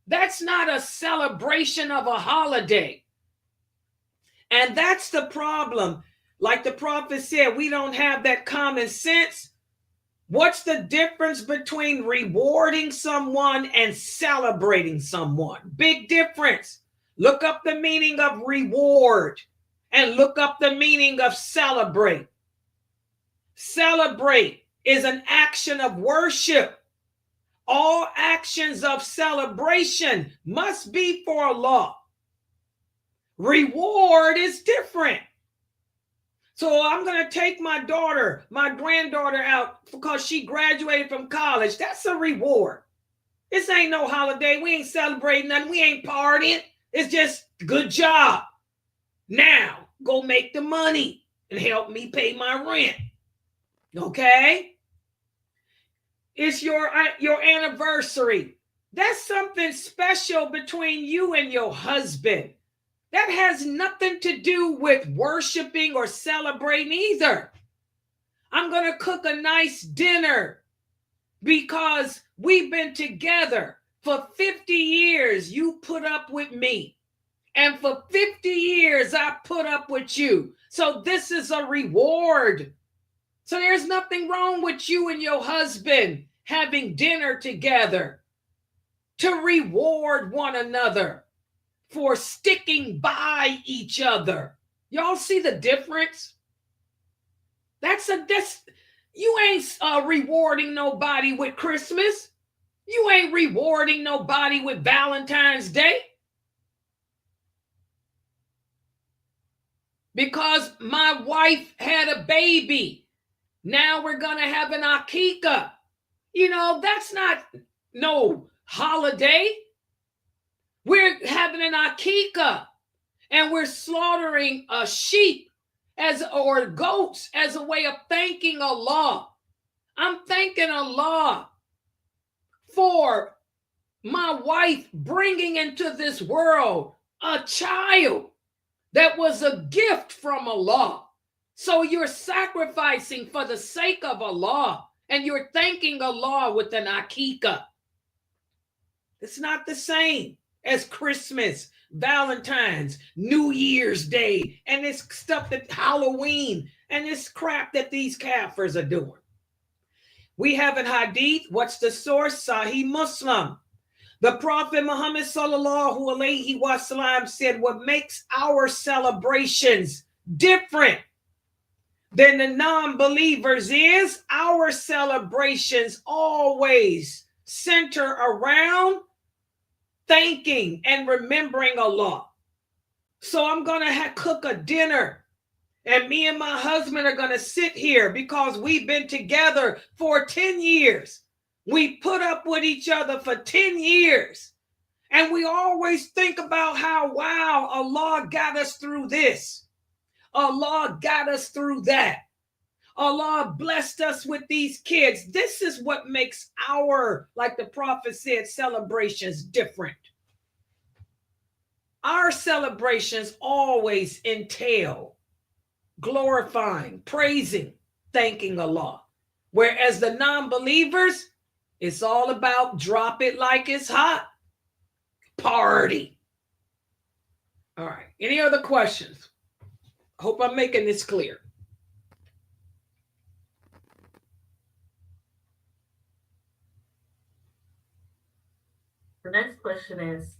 That's not a celebration of a holiday. And that's the problem. Like the Prophet said, we don't have that common sense. What's the difference between rewarding someone and celebrating someone? Big difference. Look up the meaning of reward and look up the meaning of celebrate. Celebrate is an action of worship. All actions of celebration must be for Allah. Reward is different. So I'm going to take my granddaughter out because she graduated from college. That's a reward. This ain't no holiday. We ain't celebrating nothing. We ain't partying. It's just good job. Now go make the money and help me pay my rent. Okay? It's your anniversary. That's something special between you and your husband. That has nothing to do with worshiping or celebrating either. I'm going to cook a nice dinner because we've been together for 50 years. You put up with me. And for 50 years, I put up with you. So this is a reward. So there's nothing wrong with you and your husband having dinner together to reward one another for sticking by each other. Y'all see the difference? You ain't rewarding nobody with Christmas. You ain't rewarding nobody with Valentine's Day. Because my wife had a baby. Now we're going to have an akikah. That's not no holiday. We're having an akikah and we're slaughtering a sheep or goats as a way of thanking Allah. I'm thanking Allah for my wife bringing into this world a child that was a gift from Allah. So you're sacrificing for the sake of Allah and you're thanking Allah with an akikah. It's not the same as Christmas, Valentine's, New Year's Day, and this stuff that Halloween, and this crap that these kafirs are doing. We have an hadith. What's the source? Sahih Muslim. The Prophet Muhammad sallallahu alaihi wasallam said, what makes our celebrations different than the non-believers is our celebrations always center around thanking and remembering Allah. So I'm going to cook a dinner, and me and my husband are going to sit here because we've been together for 10 years. We put up with each other for 10 years. And we always think about how, wow, Allah got us through this. Allah got us through that. Allah blessed us with these kids. This is what makes our, like the prophet said, celebrations different. Our celebrations always entail glorifying, praising, thanking Allah. Whereas the non-believers, it's all about drop it like it's hot. Party. All right. Any other questions? Hope I'm making this clear. The next question is,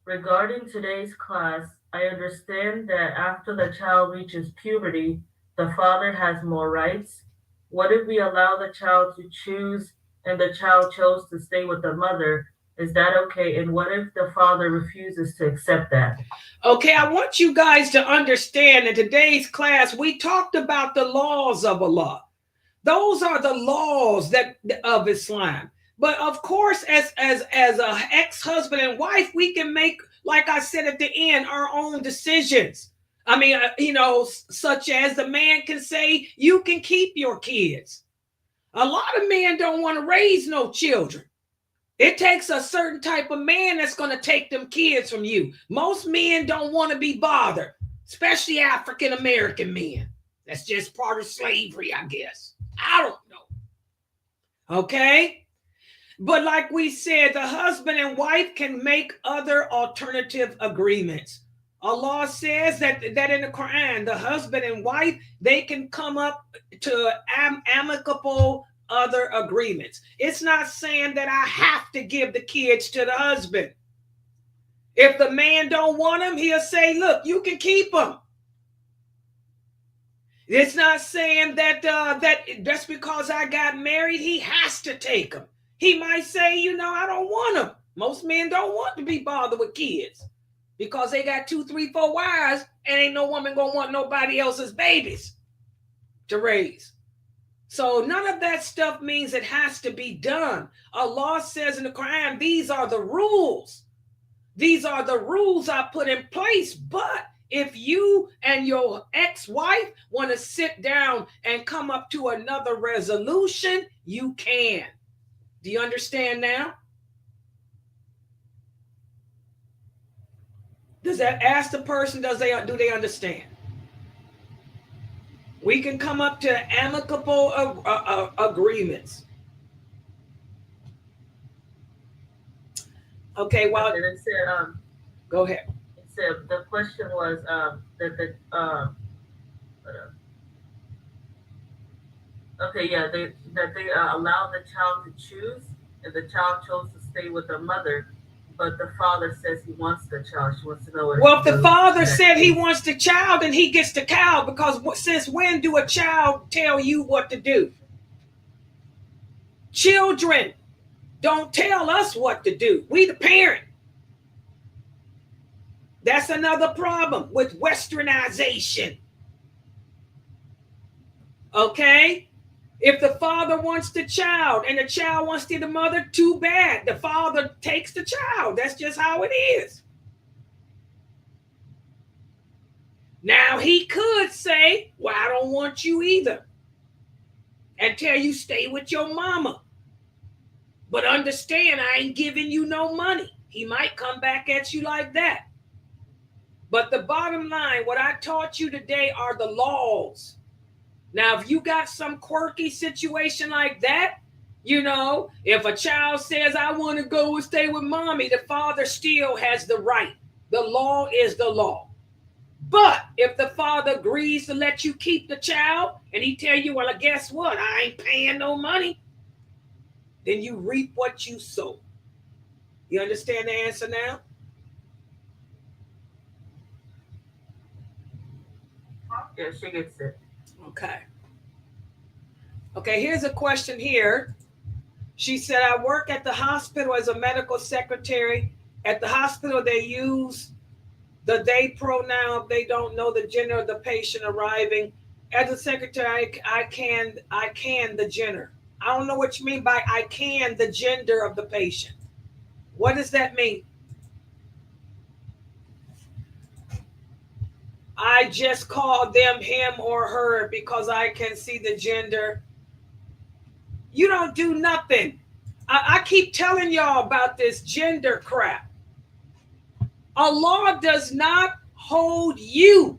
regarding today's class, I understand that after the child reaches puberty, the father has more rights. What if we allow the child to choose and the child chose to stay with the mother? Is that okay? And what if the father refuses to accept that? Okay, I want you guys to understand in today's class, we talked about the laws of Allah. Those are the laws of Islam. But of course, as an ex-husband and wife, we can make, like I said at the end, our own decisions. I mean, such as the man can say, you can keep your kids. A lot of men don't want to raise no children. It takes a certain type of man that's going to take them kids from you. Most men don't want to be bothered, especially African-American men. That's just part of slavery, I guess. I don't know. Okay? But like we said, the husband and wife can make other alternative agreements. Allah says that in the Quran, the husband and wife, they can come up to amicable other agreements. It's not saying that I have to give the kids to the husband. If the man don't want them, he'll say, look, you can keep them. It's not saying that that just because I got married, he has to take them. He might say, I don't want them. Most men don't want to be bothered with kids because they got 2, 3, 4 wives and ain't no woman gonna want nobody else's babies to raise. So none of that stuff means it has to be done. Allah says in the Quran, these are the rules. These are the rules I put in place. But if you and your ex-wife want to sit down and come up to another resolution, you can. Do you understand now? Does that ask the person, do they understand? We can come up to amicable agreements. Okay, well, and it said, go ahead. It said the question was that they allow the child to choose, and the child chose to stay with the mother, but the father says he wants the child. She wants to know what. Well, if the father said he wants the child, then he gets the child, because since when do a child tell you what to do? Children don't tell us what to do. We the parent. That's another problem with westernization. Okay? If the father wants the child and the child wants the mother, too bad. The father takes the child. That's just how it is. Now, he could say, well, I don't want you either, and tell you stay with your mama. But understand, I ain't giving you no money. He might come back at you like that. But the bottom line, what I taught you today are the laws. Now, if you got some quirky situation like that, if a child says, I want to go and stay with mommy, the father still has the right The law is the law. But if the father agrees to let you keep the child and he tell you, well, guess what? I ain't paying no money. Then you reap what you sow. You understand the answer now? Yeah, she gets it. Okay. Okay, here's a question here. She said, I work at the hospital as a medical secretary. At the hospital, they use the they pronoun if they don't know the gender of the patient arriving. As a secretary, I can the gender. I don't know what you mean by I can the gender of the patient. What does that mean? I just call them him or her because I can see the gender. You don't do nothing. I keep telling y'all about this gender crap. Allah does not hold you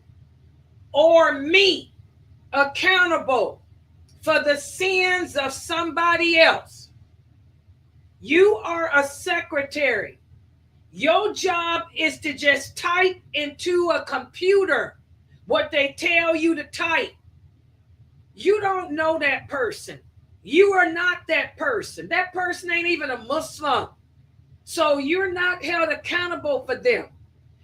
or me accountable for the sins of somebody else. You are a secretary. Your job is to just type into a computer what they tell you to type. You don't know that person. You are not that person. That person ain't even a Muslim. So you're not held accountable for them.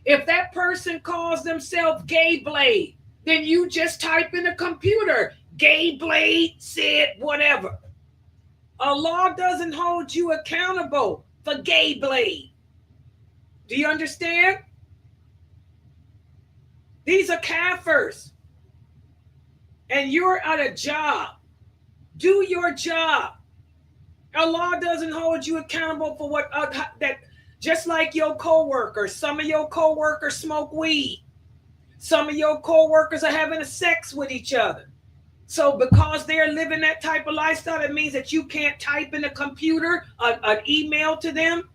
If that person calls themselves Gay Blade, then you just type in a computer, Gay Blade said whatever. Allah doesn't hold you accountable for Gay Blade. Do you understand? These are kafirs. And you're at a job. Do your job. Allah doesn't hold you accountable for what that. Just like your co-workers, some of your co-workers smoke weed. Some of your co-workers are having sex with each other. So because they're living that type of lifestyle, it means that you can't type in a computer an email to them.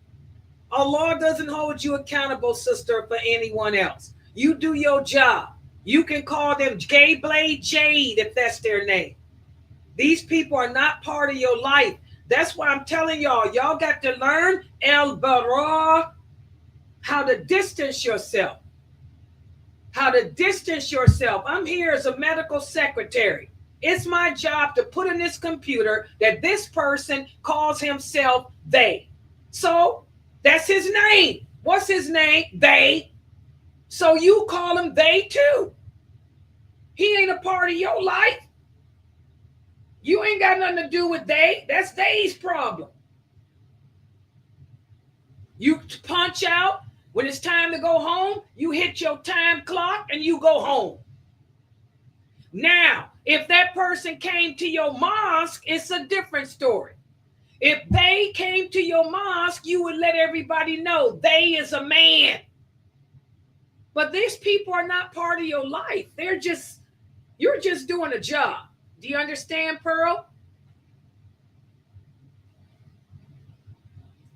Allah doesn't hold you accountable, sister, for anyone else. You do your job. You can call them Gay Blade Jade if that's their name. These people are not part of your life. That's why I'm telling y'all got to learn al-bara, how to distance yourself. How to distance yourself. I'm here as a medical secretary. It's my job to put in this computer that this person calls himself they. So that's his name. What's his name? They. So you call him they too. He ain't a part of your life. You ain't got nothing to do with they. That's they's problem. You punch out. When it's time to go home, you hit your time clock and you go home. Now, if that person came to your mosque, it's a different story. If they came to your mosque, you would let everybody know they is a man. But these people are not part of your life. You're just doing a job. Do you understand, Pearl?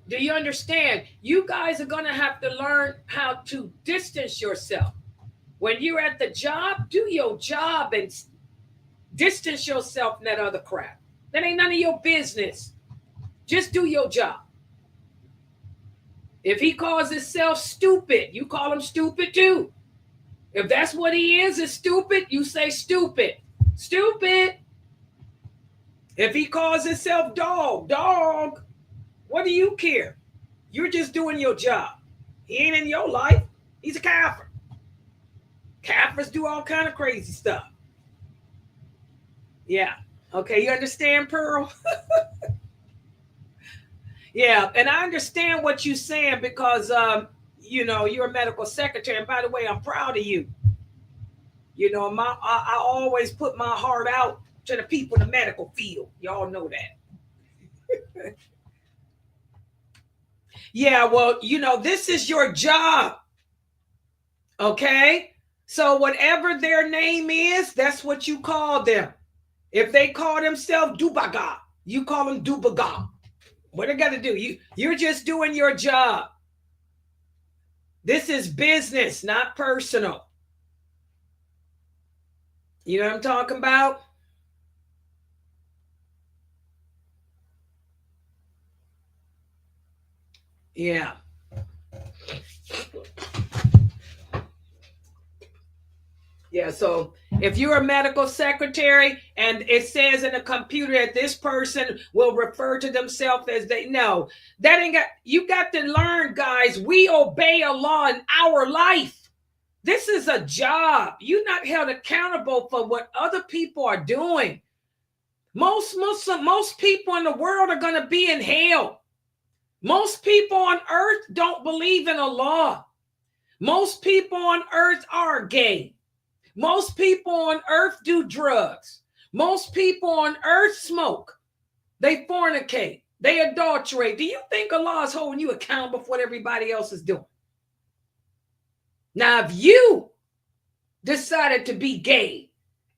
Do you understand? You guys are going to have to learn how to distance yourself. When you're at the job, do your job and distance yourself from that other crap. That ain't none of your business. Just do your job. If he calls himself stupid, you call him stupid too. If that's what he is stupid, you say stupid. Stupid. If he calls himself dog, what do you care? You're just doing your job. He ain't in your life. He's a kafir. Kafirs do all kind of crazy stuff. Yeah. Okay, you understand, Pearl? Yeah, and I understand what you're saying because, you're a medical secretary. And by the way, I'm proud of you. I always put my heart out to the people in the medical field. Y'all know that. Yeah, well, this is your job. Okay? So whatever their name is, that's what you call them. If they call themselves Dubaga, you call them Dubaga. What they got to do? You're just doing your job. This is business, not personal. You know what I'm talking about? Yeah. Yeah, so if you're a medical secretary and it says in a computer that this person will refer to themselves as they know, that ain't got, you got to learn, guys, we obey a law in our life. This is a job. You're not held accountable for what other people are doing. Most people in the world are going to be in hell. Most people on earth don't believe in a law. Most people on earth are gay. Most people on earth do drugs. Most people on earth smoke. They fornicate. They adulterate. Do you think Allah is holding you accountable for what everybody else is doing? Now, if you decided to be gay,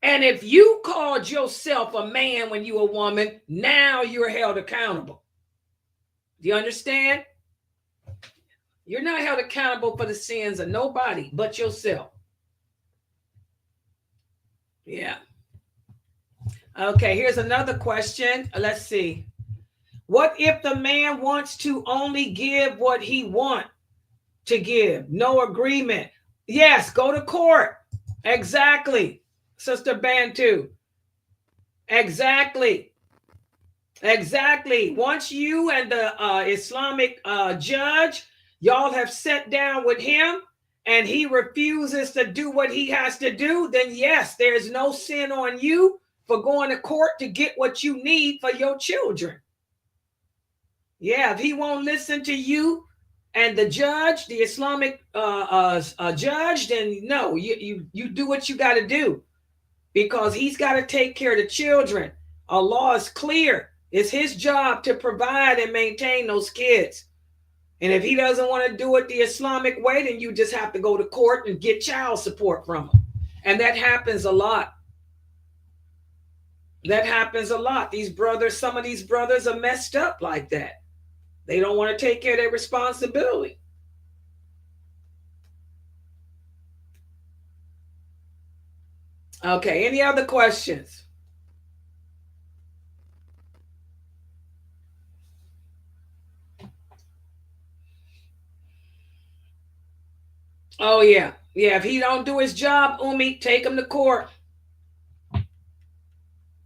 and if you called yourself a man when you were a woman, now you're held accountable. Do you understand? You're not held accountable for the sins of nobody but yourself. Yeah. Okay, here's another question. Let's see. What if the man wants to only give what he wants to give? No agreement. Yes, go to court. Exactly. Sister Bantu. Exactly. Exactly. Once you and the Islamic judge, y'all have sat down with him, and he refuses to do what he has to do, then yes, there's no sin on you for going to court to get what you need for your children. Yeah, if he won't listen to you and the judge, the Islamic judge, then no, you do what you got to do, because he's got to take care of the children. Allah is clear. It's his job to provide and maintain those kids. And if he doesn't want to do it the Islamic way, then you just have to go to court and get child support from him. And that happens a lot. That happens a lot. These brothers, some of these brothers are messed up like that. They don't want to take care of their responsibility. Okay, any other questions? Oh, yeah. Yeah, if he don't do his job, Umi, take him to court.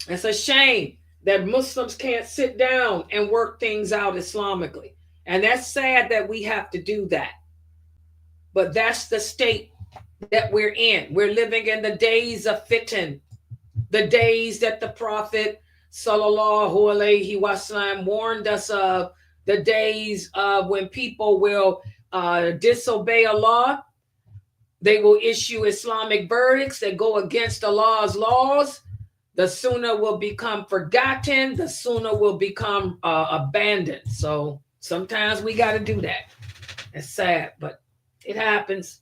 It's a shame that Muslims can't sit down and work things out Islamically. And that's sad that we have to do that. But that's the state that we're in. We're living in the days of fitan, the days that the Prophet sallallahu alaihi wasallam warned us of, the days of when people will disobey Allah. They will issue Islamic verdicts that go against Allah's laws. The sunnah will become forgotten. The sunnah will become abandoned. So sometimes we got to do that. It's sad, but it happens.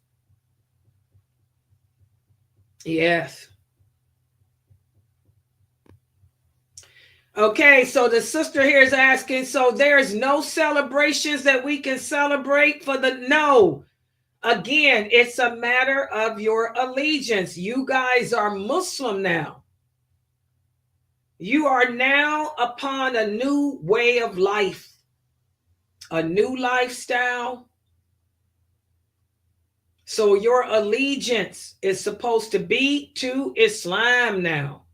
Yes. Okay, so the sister here is asking, so there's no celebrations that we can celebrate for the no. Again, it's a matter of your allegiance. You guys are Muslim now. You are now upon a new way of life, a new lifestyle. So your allegiance is supposed to be to Islam now.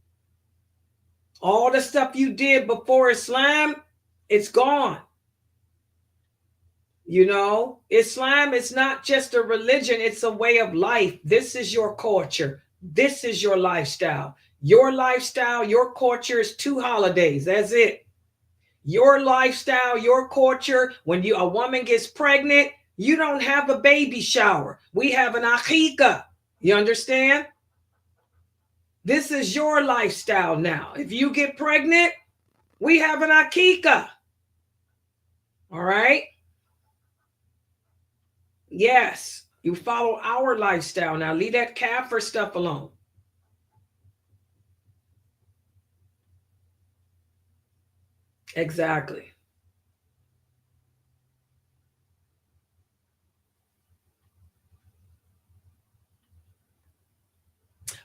All the stuff you did before Islam, it's gone. You know, Islam is not just a religion, it's a way of life. This is your culture. This is your lifestyle. Your lifestyle, your culture is 2 holidays. That's it. Your lifestyle, your culture, when a woman gets pregnant, you don't have a baby shower. We have an aqiqah. You understand? This is your lifestyle now. If you get pregnant, we have an aqiqah. All right? Yes, you follow our lifestyle now. Leave that kafir stuff alone. Exactly.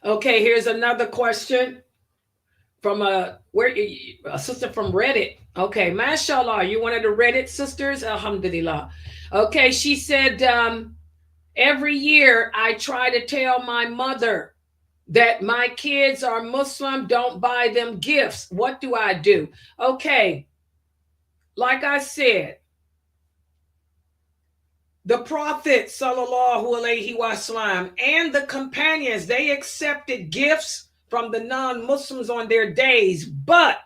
Okay, here's another question from a sister from Reddit. Okay, mashallah, you one of the Reddit sisters? Alhamdulillah. Okay, she said, every year I try to tell my mother that my kids are Muslim, don't buy them gifts. What do I do? Okay, like I said, the Prophet sallallahu alaihi wasallam and the companions, they accepted gifts from the non-Muslims on their days. But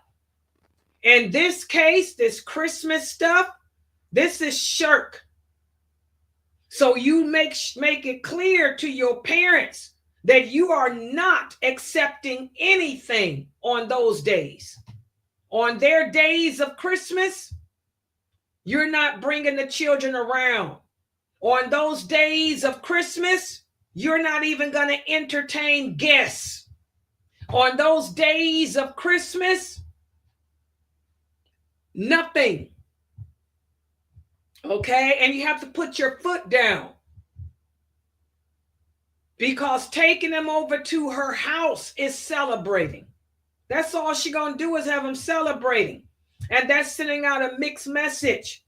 in this case, this Christmas stuff, this is shirk. So you make it clear to your parents that you are not accepting anything on those days. On their days of Christmas, you're not bringing the children around. On those days of Christmas, you're not even going to entertain guests. On those days of Christmas, nothing. Okay? And you have to put your foot down. Because taking them over to her house is celebrating. That's all she's going to do is have them celebrating. And that's sending out a mixed message.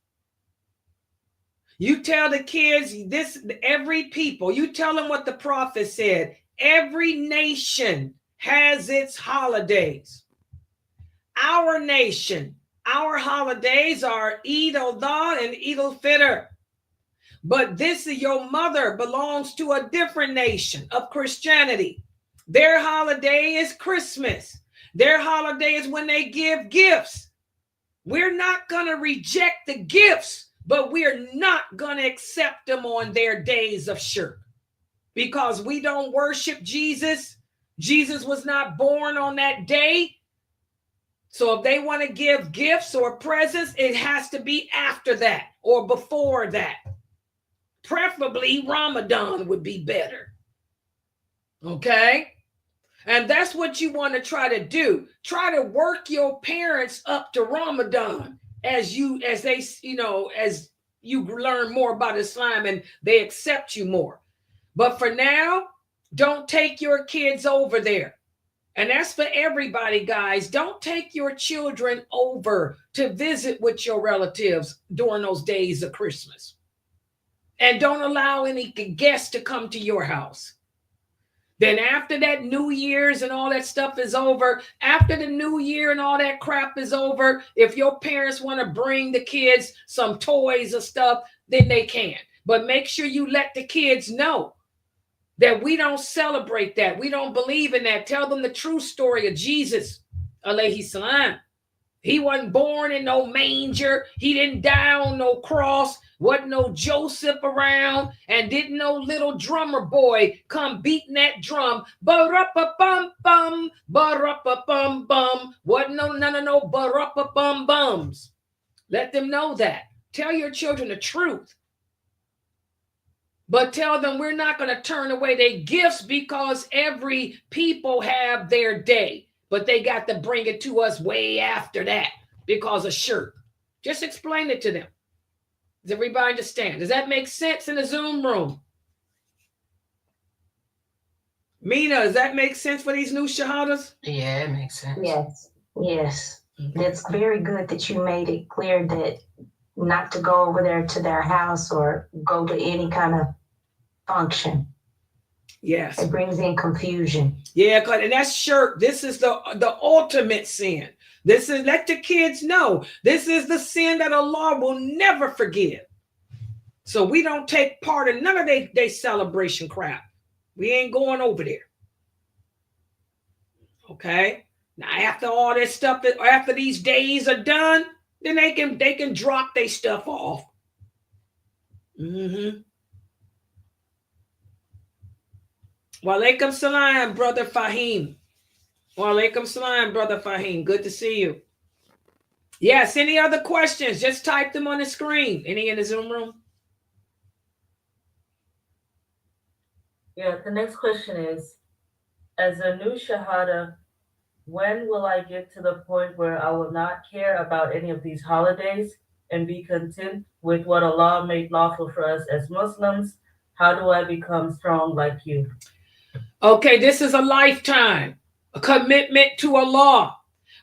You tell the kids this, every people, you tell them what the prophet said. Every nation has its holidays. Our nation, our holidays are Eid al-Adha and Eid al-Fitr. But this is your mother belongs to a different nation of Christianity. Their holiday is Christmas. Their holiday is when they give gifts. We're not going to reject the gifts, but we're not going to accept them on their days of shirk because we don't worship Jesus. Jesus was not born on that day. So if they want to give gifts or presents, it has to be after that or before that. Preferably Ramadan would be better. Okay? And that's what you want to try to do. Try to work your parents up to Ramadan as you learn more about Islam and they accept you more. But for now, don't take your kids over there. And that's for everybody, guys. Don't take your children over to visit with your relatives during those days of Christmas. And don't allow any guests to come to your house. Then after that New Year's and all that stuff is over, after the New Year and all that crap is over, if your parents want to bring the kids some toys or stuff, then they can. But make sure you let the kids know that we don't celebrate that. We don't believe in that. Tell them the true story of Jesus, alayhi salam. He wasn't born in no manger. He didn't die on no cross. Wasn't no Joseph around. And didn't no little drummer boy come beating that drum. Ba-ra-pa-bum-bum, ba-ra-pa-bum-bum. Wasn't none of no ba-ra-pa-bum-bums. Let them know that. Tell your children the truth. But tell them we're not going to turn away their gifts because every people have their day. But they got to bring it to us way after that because of shirk. Just explain it to them. Does everybody understand? Does that make sense in the Zoom room? Mina, does that make sense for these new shahadas? Yeah, it makes sense. Yes. That's very good that you made it clear that not to go over there to their house or go to any kind of function. Yes. It brings in confusion. Yeah, and that's shirk. This is the ultimate sin. This is, let the kids know, this is the sin that Allah will never forgive. So we don't take part in none of their celebration crap. We ain't going over there. Okay? Now after all this stuff, after these days are done, then they can drop their stuff off. Walaikum salam, Brother Fahim. Walaikum salam, Brother Fahim. Good to see you. Yes, any other questions? Just type them on the screen. Any in the Zoom room? Yeah, the next question is, as a new Shahada, when will I get to the point where I will not care about any of these holidays and be content with what Allah made lawful for us as Muslims? How do I become strong like you? Okay, this is a lifetime, a commitment to Allah.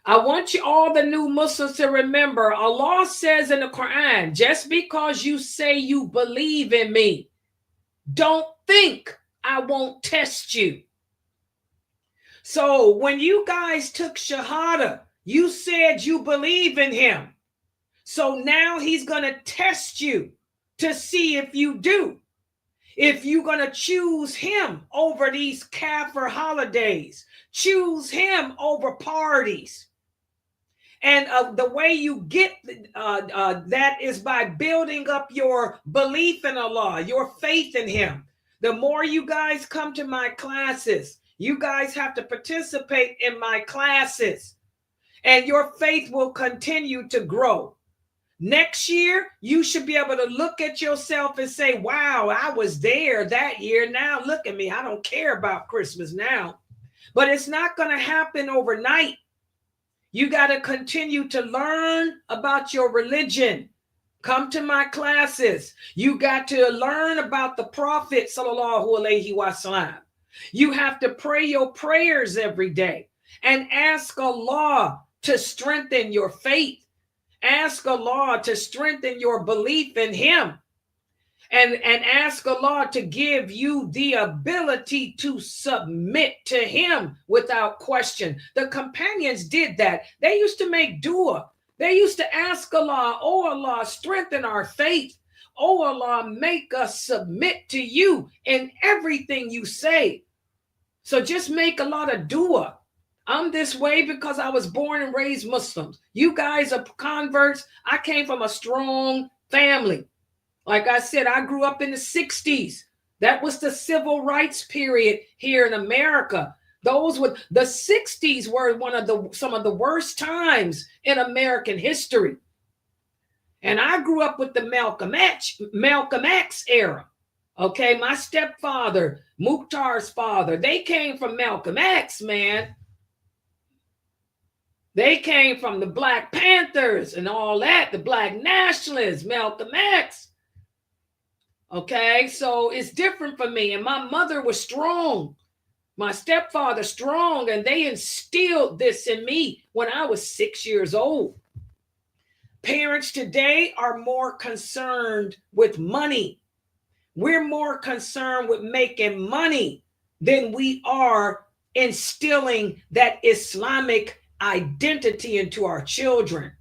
I want you, all the new Muslims, to remember, Allah says in the Quran, just because you say you believe in me, don't think I won't test you. So when you guys took Shahada, you said you believe in him. So now he's going to test you to see if you do. If you're going to choose him over these Kafir holidays, choose him over parties. And the way you get that is by building up your belief in Allah, your faith in him. The more you guys come to my classes, you guys have to participate in my classes, and your faith will continue to grow. Next year, you should be able to look at yourself and say, wow, I was there that year. Now look at me. I don't care about Christmas now. But it's not going to happen overnight. You got to continue to learn about your religion. Come to my classes. You got to learn about the Prophet, sallallahu alaihi wasallam. You have to pray your prayers every day and ask Allah to strengthen your faith. Ask Allah to strengthen your belief in him, and ask Allah to give you the ability to submit to him without question. The companions did that. They used to make dua. They used to ask Allah, oh Allah, strengthen our faith. Oh Allah, make us submit to you in everything you say. So just make a lot of dua. I'm this way because I was born and raised Muslims. You guys are converts. I came from a strong family. Like I said, I grew up in the 60s. That was the civil rights period here in America. Those were the 60s were some of the worst times in American history. And I grew up with the Malcolm X era. Okay, my stepfather, Mukhtar's father, they came from Malcolm X, man. They came from the Black Panthers and all that, the Black nationalists, Malcolm X. Okay, so it's different for me. And my mother was strong. My stepfather strong, and they instilled this in me when I was 6 years old. Parents today are more concerned with money. We're more concerned with making money than we are instilling that Islamic identity into our children.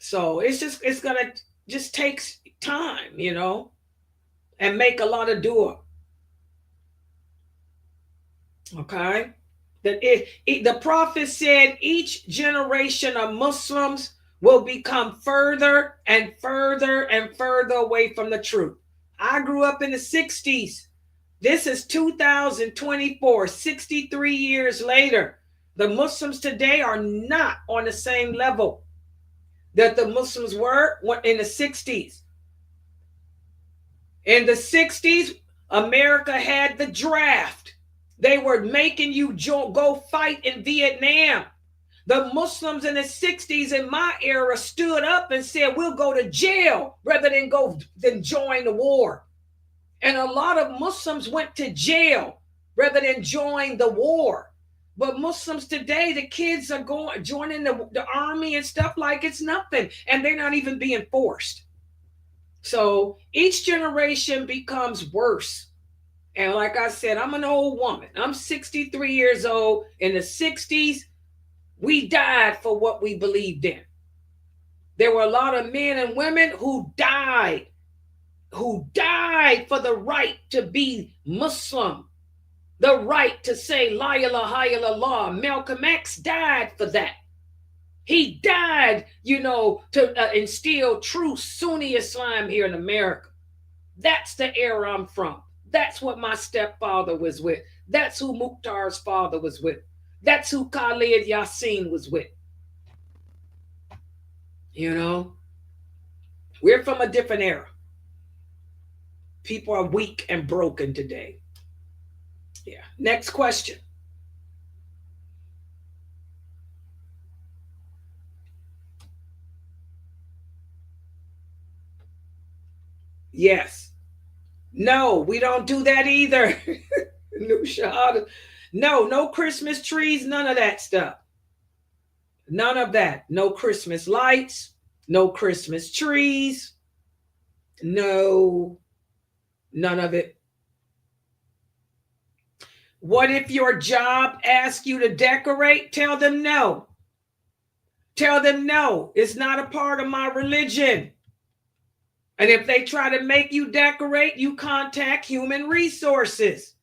So it's gonna just take time, you know, and make a lot of dua. Okay, that the Prophet said each generation of Muslims will become further and further and further away from the truth. I grew up in the 60s. This is 2024, 63 years later. The Muslims today are not on the same level that the Muslims were in the 60s. In the 60s, America had the draft. They were making you go fight in Vietnam. The Muslims in the 60s in my era stood up and said, we'll go to jail rather than join the war. And a lot of Muslims went to jail rather than join the war. But Muslims today, the kids are joining the army and stuff like it's nothing. And they're not even being forced. So each generation becomes worse. And like I said, I'm an old woman. I'm 63 years old. In the 60s, we died for what we believed in. There were a lot of men and women who died for the right to be Muslim. The right to say La ilaha illallah. Malcolm X died for that. He died, to instill true Sunni Islam here in America. That's the era I'm from. That's what my stepfather was with. That's who Mukhtar's father was with. That's who Khalid Yassin was with. We're from a different era. People are weak and broken today. Yeah. Next question. Yes. No, we don't do that either. No Christmas trees, none of that stuff. None of that. No Christmas lights, no Christmas trees. No, none of it. What if your job asks you to decorate? Tell them no. Tell them no. It's not a part of my religion. And if they try to make you decorate, you contact human resources.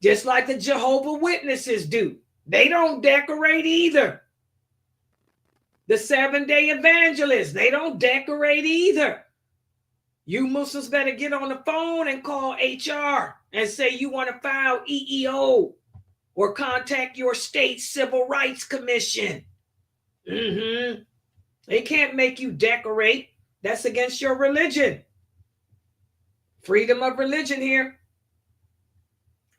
Just like the Jehovah's Witnesses do. They don't decorate either. The Seventh-day Evangelists, they don't decorate either. You Muslims better get on the phone and call HR and say you want to file EEO or contact your state civil rights commission. They can't make you decorate. That's against your religion. Freedom of religion here.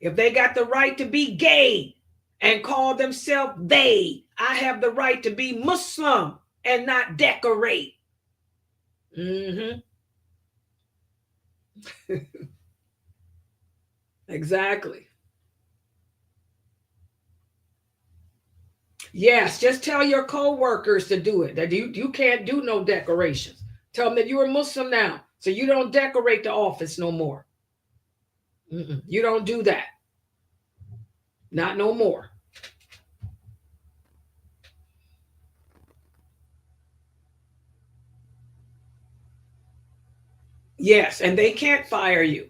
If they got the right to be gay and call themselves they, I have the right to be Muslim and not decorate. Exactly. Yes, just tell your co-workers to do it. That you can't do no decorations. Tell them that you're a Muslim now, so you don't decorate the office no more. You don't do that. Not no more. Yes, and they can't fire you.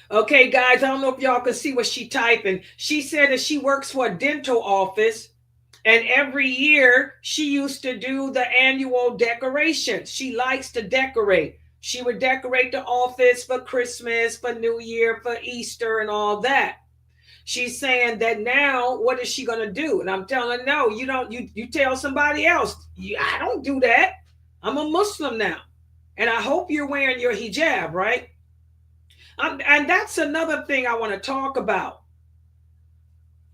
Okay, guys, I don't know if y'all can see what she typing. She said that she works for a dental office, and every year she used to do the annual decorations. She likes to decorate. She would decorate the office for Christmas, for New Year, for Easter, and all that. She's saying that now, what is she going to do? And I'm telling her, no, you don't. You tell somebody else. I don't do that. I'm a Muslim now. And I hope you're wearing your hijab, right? And that's another thing I want to talk about.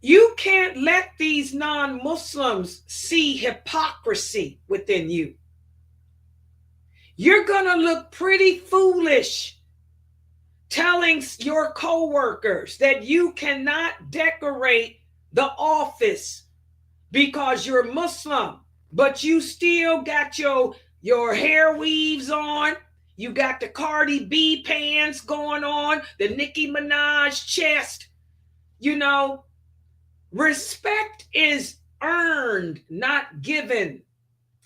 You can't let these non-Muslims see hypocrisy within you. You're going to look pretty foolish telling your co-workers that you cannot decorate the office because you're Muslim, but you still got your hair weaves on. You got the Cardi B pants going on, the Nicki Minaj chest. You know, respect is earned, not given.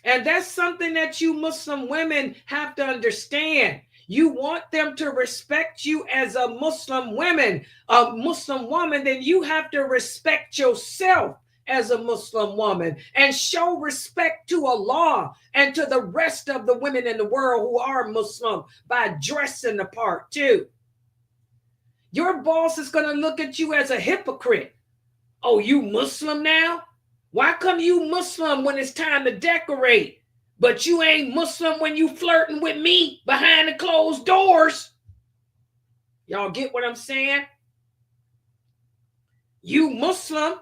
And that's something that you Muslim women have to understand. You want them to respect you as a Muslim woman, then you have to respect yourself as a Muslim woman and show respect to Allah and to the rest of the women in the world who are Muslim by dressing the part too. Your boss is going to look at you as a hypocrite. Oh, you Muslim now? Why come you Muslim when it's time to decorate, but you ain't Muslim when you flirting with me behind the closed doors? Y'all get what I'm saying? You Muslim,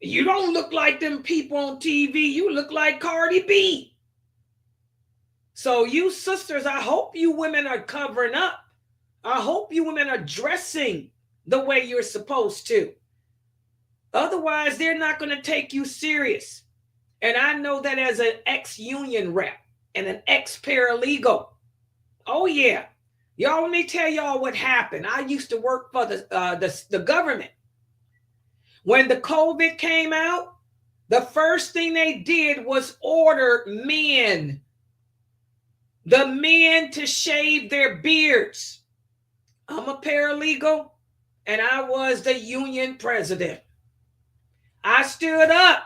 you don't look like them people on TV. You look like Cardi B. So you sisters, I hope you women are covering up. I hope you women are dressing the way you're supposed to. Otherwise, they're not going to take you serious. And I know that as an ex-union rep and an ex-paralegal. Oh, yeah. Y'all, let me tell y'all what happened. I used to work for the government. When the COVID came out, the first thing they did was order the men to shave their beards. I'm a paralegal, and I was the union president. I stood up.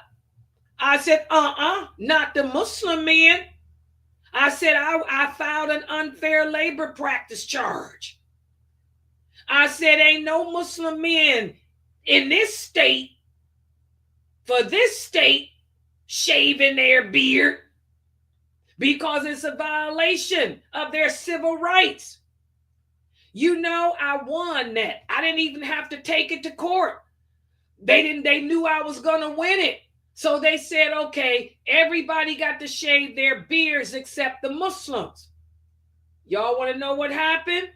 I said, not the Muslim men. I said, I filed an unfair labor practice charge. I said, ain't no Muslim men in this state, for this state, shaving their beard because it's a violation of their civil rights. You know, I won that. I didn't even have to take it to court. They knew I was going to win it. So they said, okay, everybody got to shave their beards except the Muslims. Y'all want to know what happened?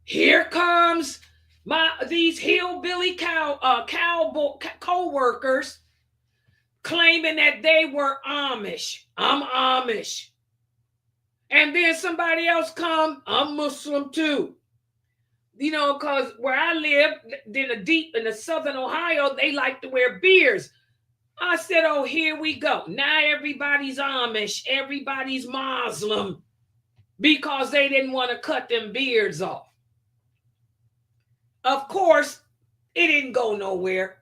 Here comes these hillbilly co-workers claiming that they were Amish. I'm Amish. And then somebody else come, I'm Muslim too. because where I live, in the southern Ohio, they like to wear beards. I said, oh, here we go. Now everybody's Amish, everybody's Muslim, because they didn't want to cut them beards off. Of course, it didn't go nowhere.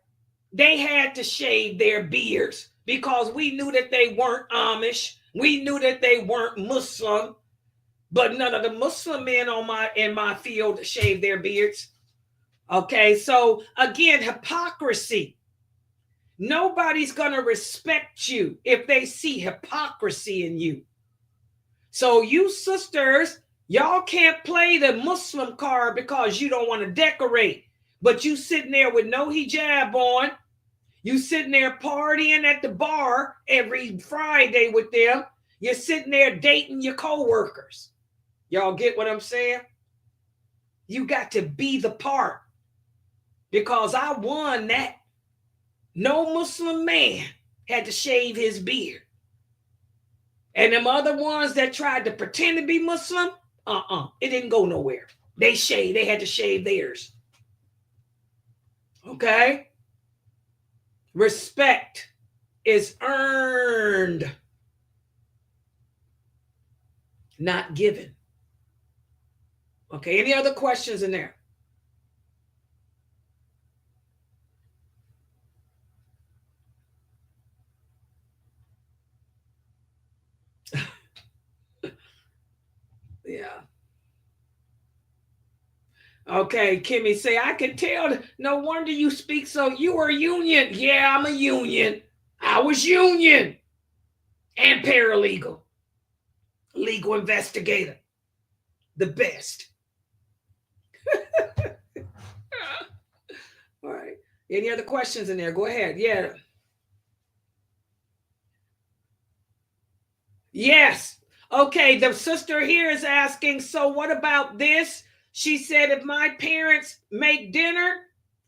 They had to shave their beards because we knew that they weren't Amish. We knew that they weren't Muslim, but none of the Muslim men in my field shave their beards. Okay, so again, hypocrisy. Nobody's going to respect you if they see hypocrisy in you. So you sisters, y'all can't play the Muslim card because you don't want to decorate. But you sitting there with no hijab on. You sitting there partying at the bar every Friday with them. You're sitting there dating your coworkers. Y'all get what I'm saying? You got to be the part. Because I won that. No Muslim man had to shave his beard. And them other ones that tried to pretend to be Muslim, it didn't go nowhere. They had to shave theirs. Okay? Respect is earned, not given. Okay, any other questions in there? Yeah. Okay, Kimmy say, I can tell. No wonder you speak so. You are union. Yeah, I'm a union. I was union and paralegal, legal investigator, the best. All right. Any other questions in there? Go ahead. Yeah. Yes. Okay, the sister here is asking, so what about this? She said, if my parents make dinner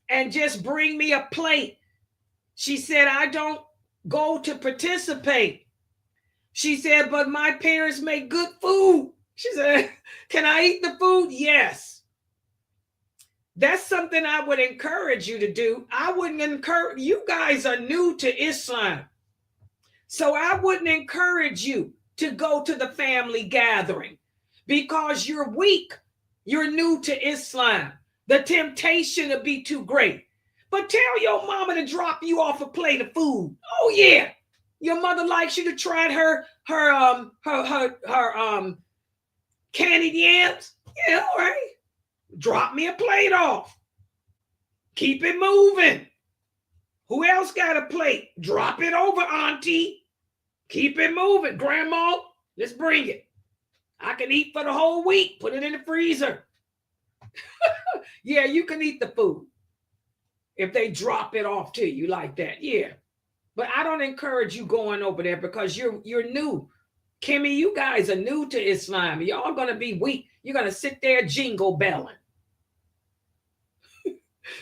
and just bring me a plate, she said, I don't go to participate. She said, but my parents make good food. She said, can I eat the food? Yes. That's something I would encourage you to do. I wouldn't encourage, you guys are new to Islam. So I wouldn't encourage you to go to the family gathering because you're weak. You're new to Islam. The temptation will be too great. But tell your mama to drop you off a plate of food. Oh yeah. Your mother likes you to try her candied yams. Yeah, all right. Drop me a plate off. Keep it moving. Who else got a plate? Drop it over, auntie. Keep it moving. Grandma, let's bring it. I can eat for the whole week. Put it in the freezer. Yeah, you can eat the food if they drop it off to you like that. Yeah. But I don't encourage you going over there because you're new. Kimmy, you guys are new to Islam. Y'all going to be weak. You're going to sit there jingle belling.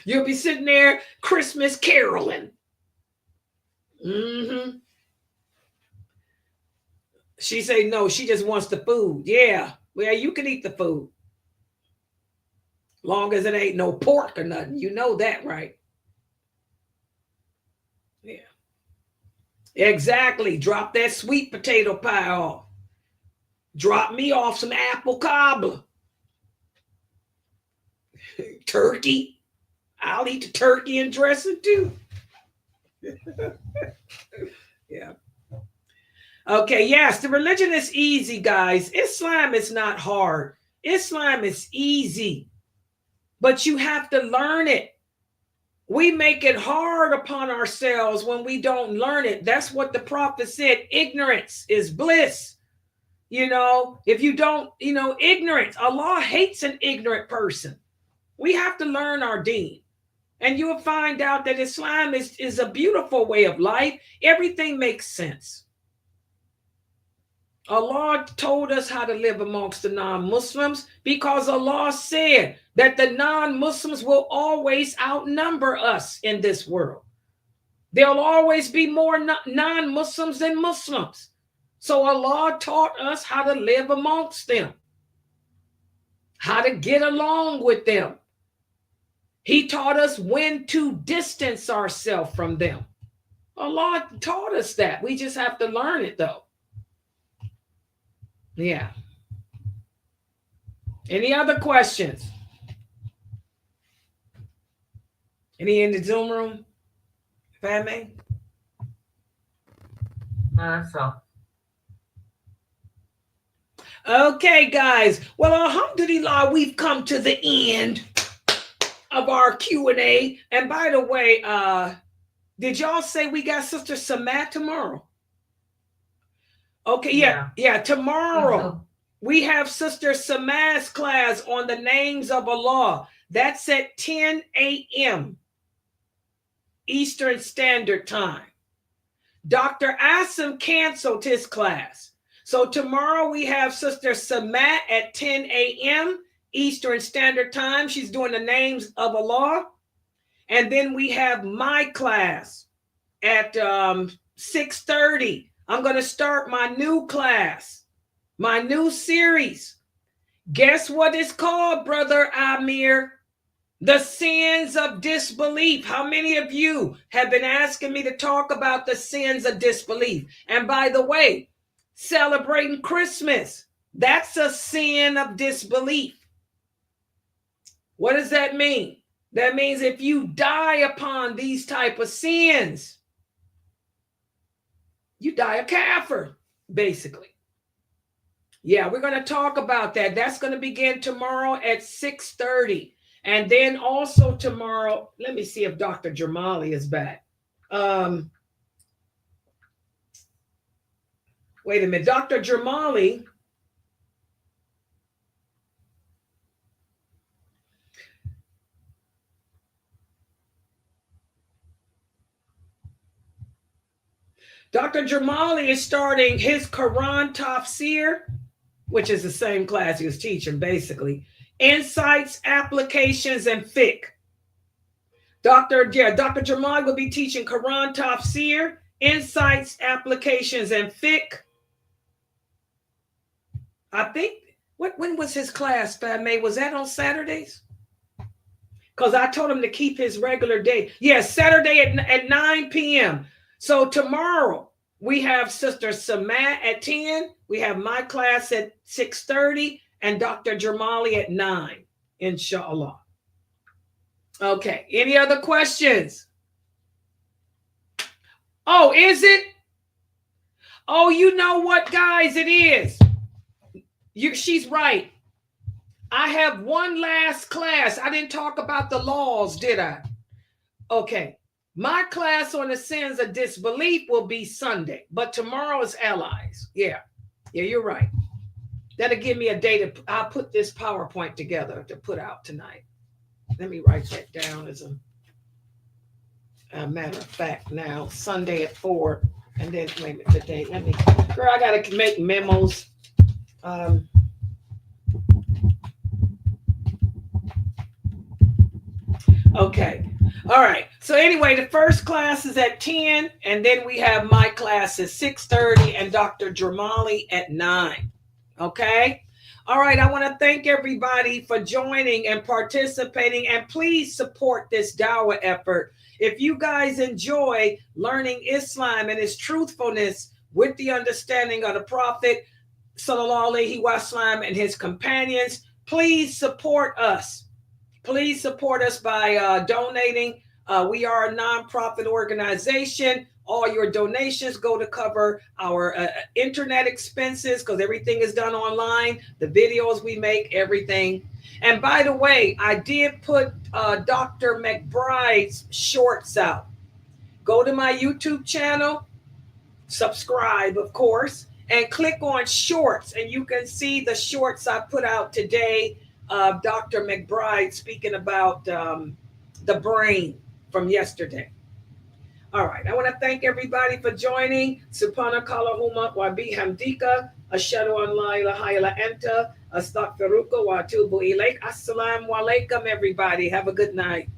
You'll be sitting there Christmas caroling. Mm-hmm. She say no, she just wants the food. Yeah. Well, you can eat the food. Long as it ain't no pork or nothing. You know that, right? Yeah. Exactly. Drop that sweet potato pie off. Drop me off some apple cobbler. Turkey. I'll eat the turkey and dressing too. Yeah. Okay, yes, the religion is easy, guys. Islam is not hard. Islam is easy, but you have to learn it. We make it hard upon ourselves when we don't learn it. That's what the prophet said. Ignorance is bliss. If you don't, ignorance. Allah hates an ignorant person. We have to learn our deen. And you'll find out that Islam is a beautiful way of life. Everything makes sense. Allah told us how to live amongst the non-Muslims because Allah said that the non-Muslims will always outnumber us in this world. There'll always be more non-Muslims than Muslims. So Allah taught us how to live amongst them. how to get along with them. He taught us when to distance ourselves from them. Allah taught us that. We just have to learn it, though. Yeah. Any other questions? Any in the Zoom room? Family? That's all. Okay, guys. Well, alhamdulillah, we've come to the end of our Q&A. And by the way, did y'all say we got Sister Samat tomorrow? Okay, yeah. Tomorrow we have Sister Samat's class on the names of Allah. That's at 10 a.m. Eastern Standard Time. Dr. Asim canceled his class. So tomorrow we have Sister Samat at 10 a.m. Eastern Standard Time. She's doing the names of Allah. And then we have my class at 6:30. I'm going to start my new class, my new series. Guess what it's called, Brother Amir? The sins of disbelief. How many of you have been asking me to talk about the sins of disbelief? And by the way, celebrating Christmas, that's a sin of disbelief. What does that mean? That means if you die upon these type of sins, you die a kafir, basically. Yeah, we're going to talk about that. That's going to begin tomorrow at 6:30. And then also tomorrow, let me see if Dr. Jamali is back. Wait a minute. Dr. Jamali. Dr. Jamali is starting his Quran Tafsir, which is the same class he was teaching, basically. Insights, applications, and fiqh. Dr. Jamali will be teaching Quran Tafsir, insights, applications, and fiqh. I think, when was his class, May? Was that on Saturdays? Because I told him to keep his regular day. Yes, Saturday at 9 p.m. So tomorrow we have Sister Samat at 10. We have my class at 6:30 and Dr. Jamali at 9, inshallah. Okay, any other questions? Oh, is it? Oh, you know what, guys, it is. She's right. I have one last class. I didn't talk about the laws, did I? Okay. My class on the sins of disbelief will be Sunday, but tomorrow is allies. Yeah, you're right. That'll give me a day I'll put this PowerPoint together to put out tonight. Let me write that down as a matter of fact now. Sunday at 4, and then wait a minute, the date. Girl, I gotta make memos. Okay. All right. So anyway, the first class is at 10, and then we have my class at 6:30 and Dr. Jamali at 9. Okay. All right. I want to thank everybody for joining and participating, and please support this dawah effort. If you guys enjoy learning Islam and its truthfulness with the understanding of the Prophet, Sallallahu Alaihi Wasallam, and his companions, please support us. Please support us by donating. We are a nonprofit organization. All your donations go to cover our internet expenses because everything is done online. The videos we make, everything. And by the way, I did put Dr. McBride's shorts out. Go to my YouTube channel, subscribe, of course, and click on shorts, and you can see the shorts I put out today of Dr. McBride speaking about the brain from yesterday. All right. I want to thank everybody for joining. Subhanakallahumma wa bihamdika ashhadu an la ilaha illa anta astaghfiruka wa atubu ilaik. Assalamu alaikum, everybody. Have a good night.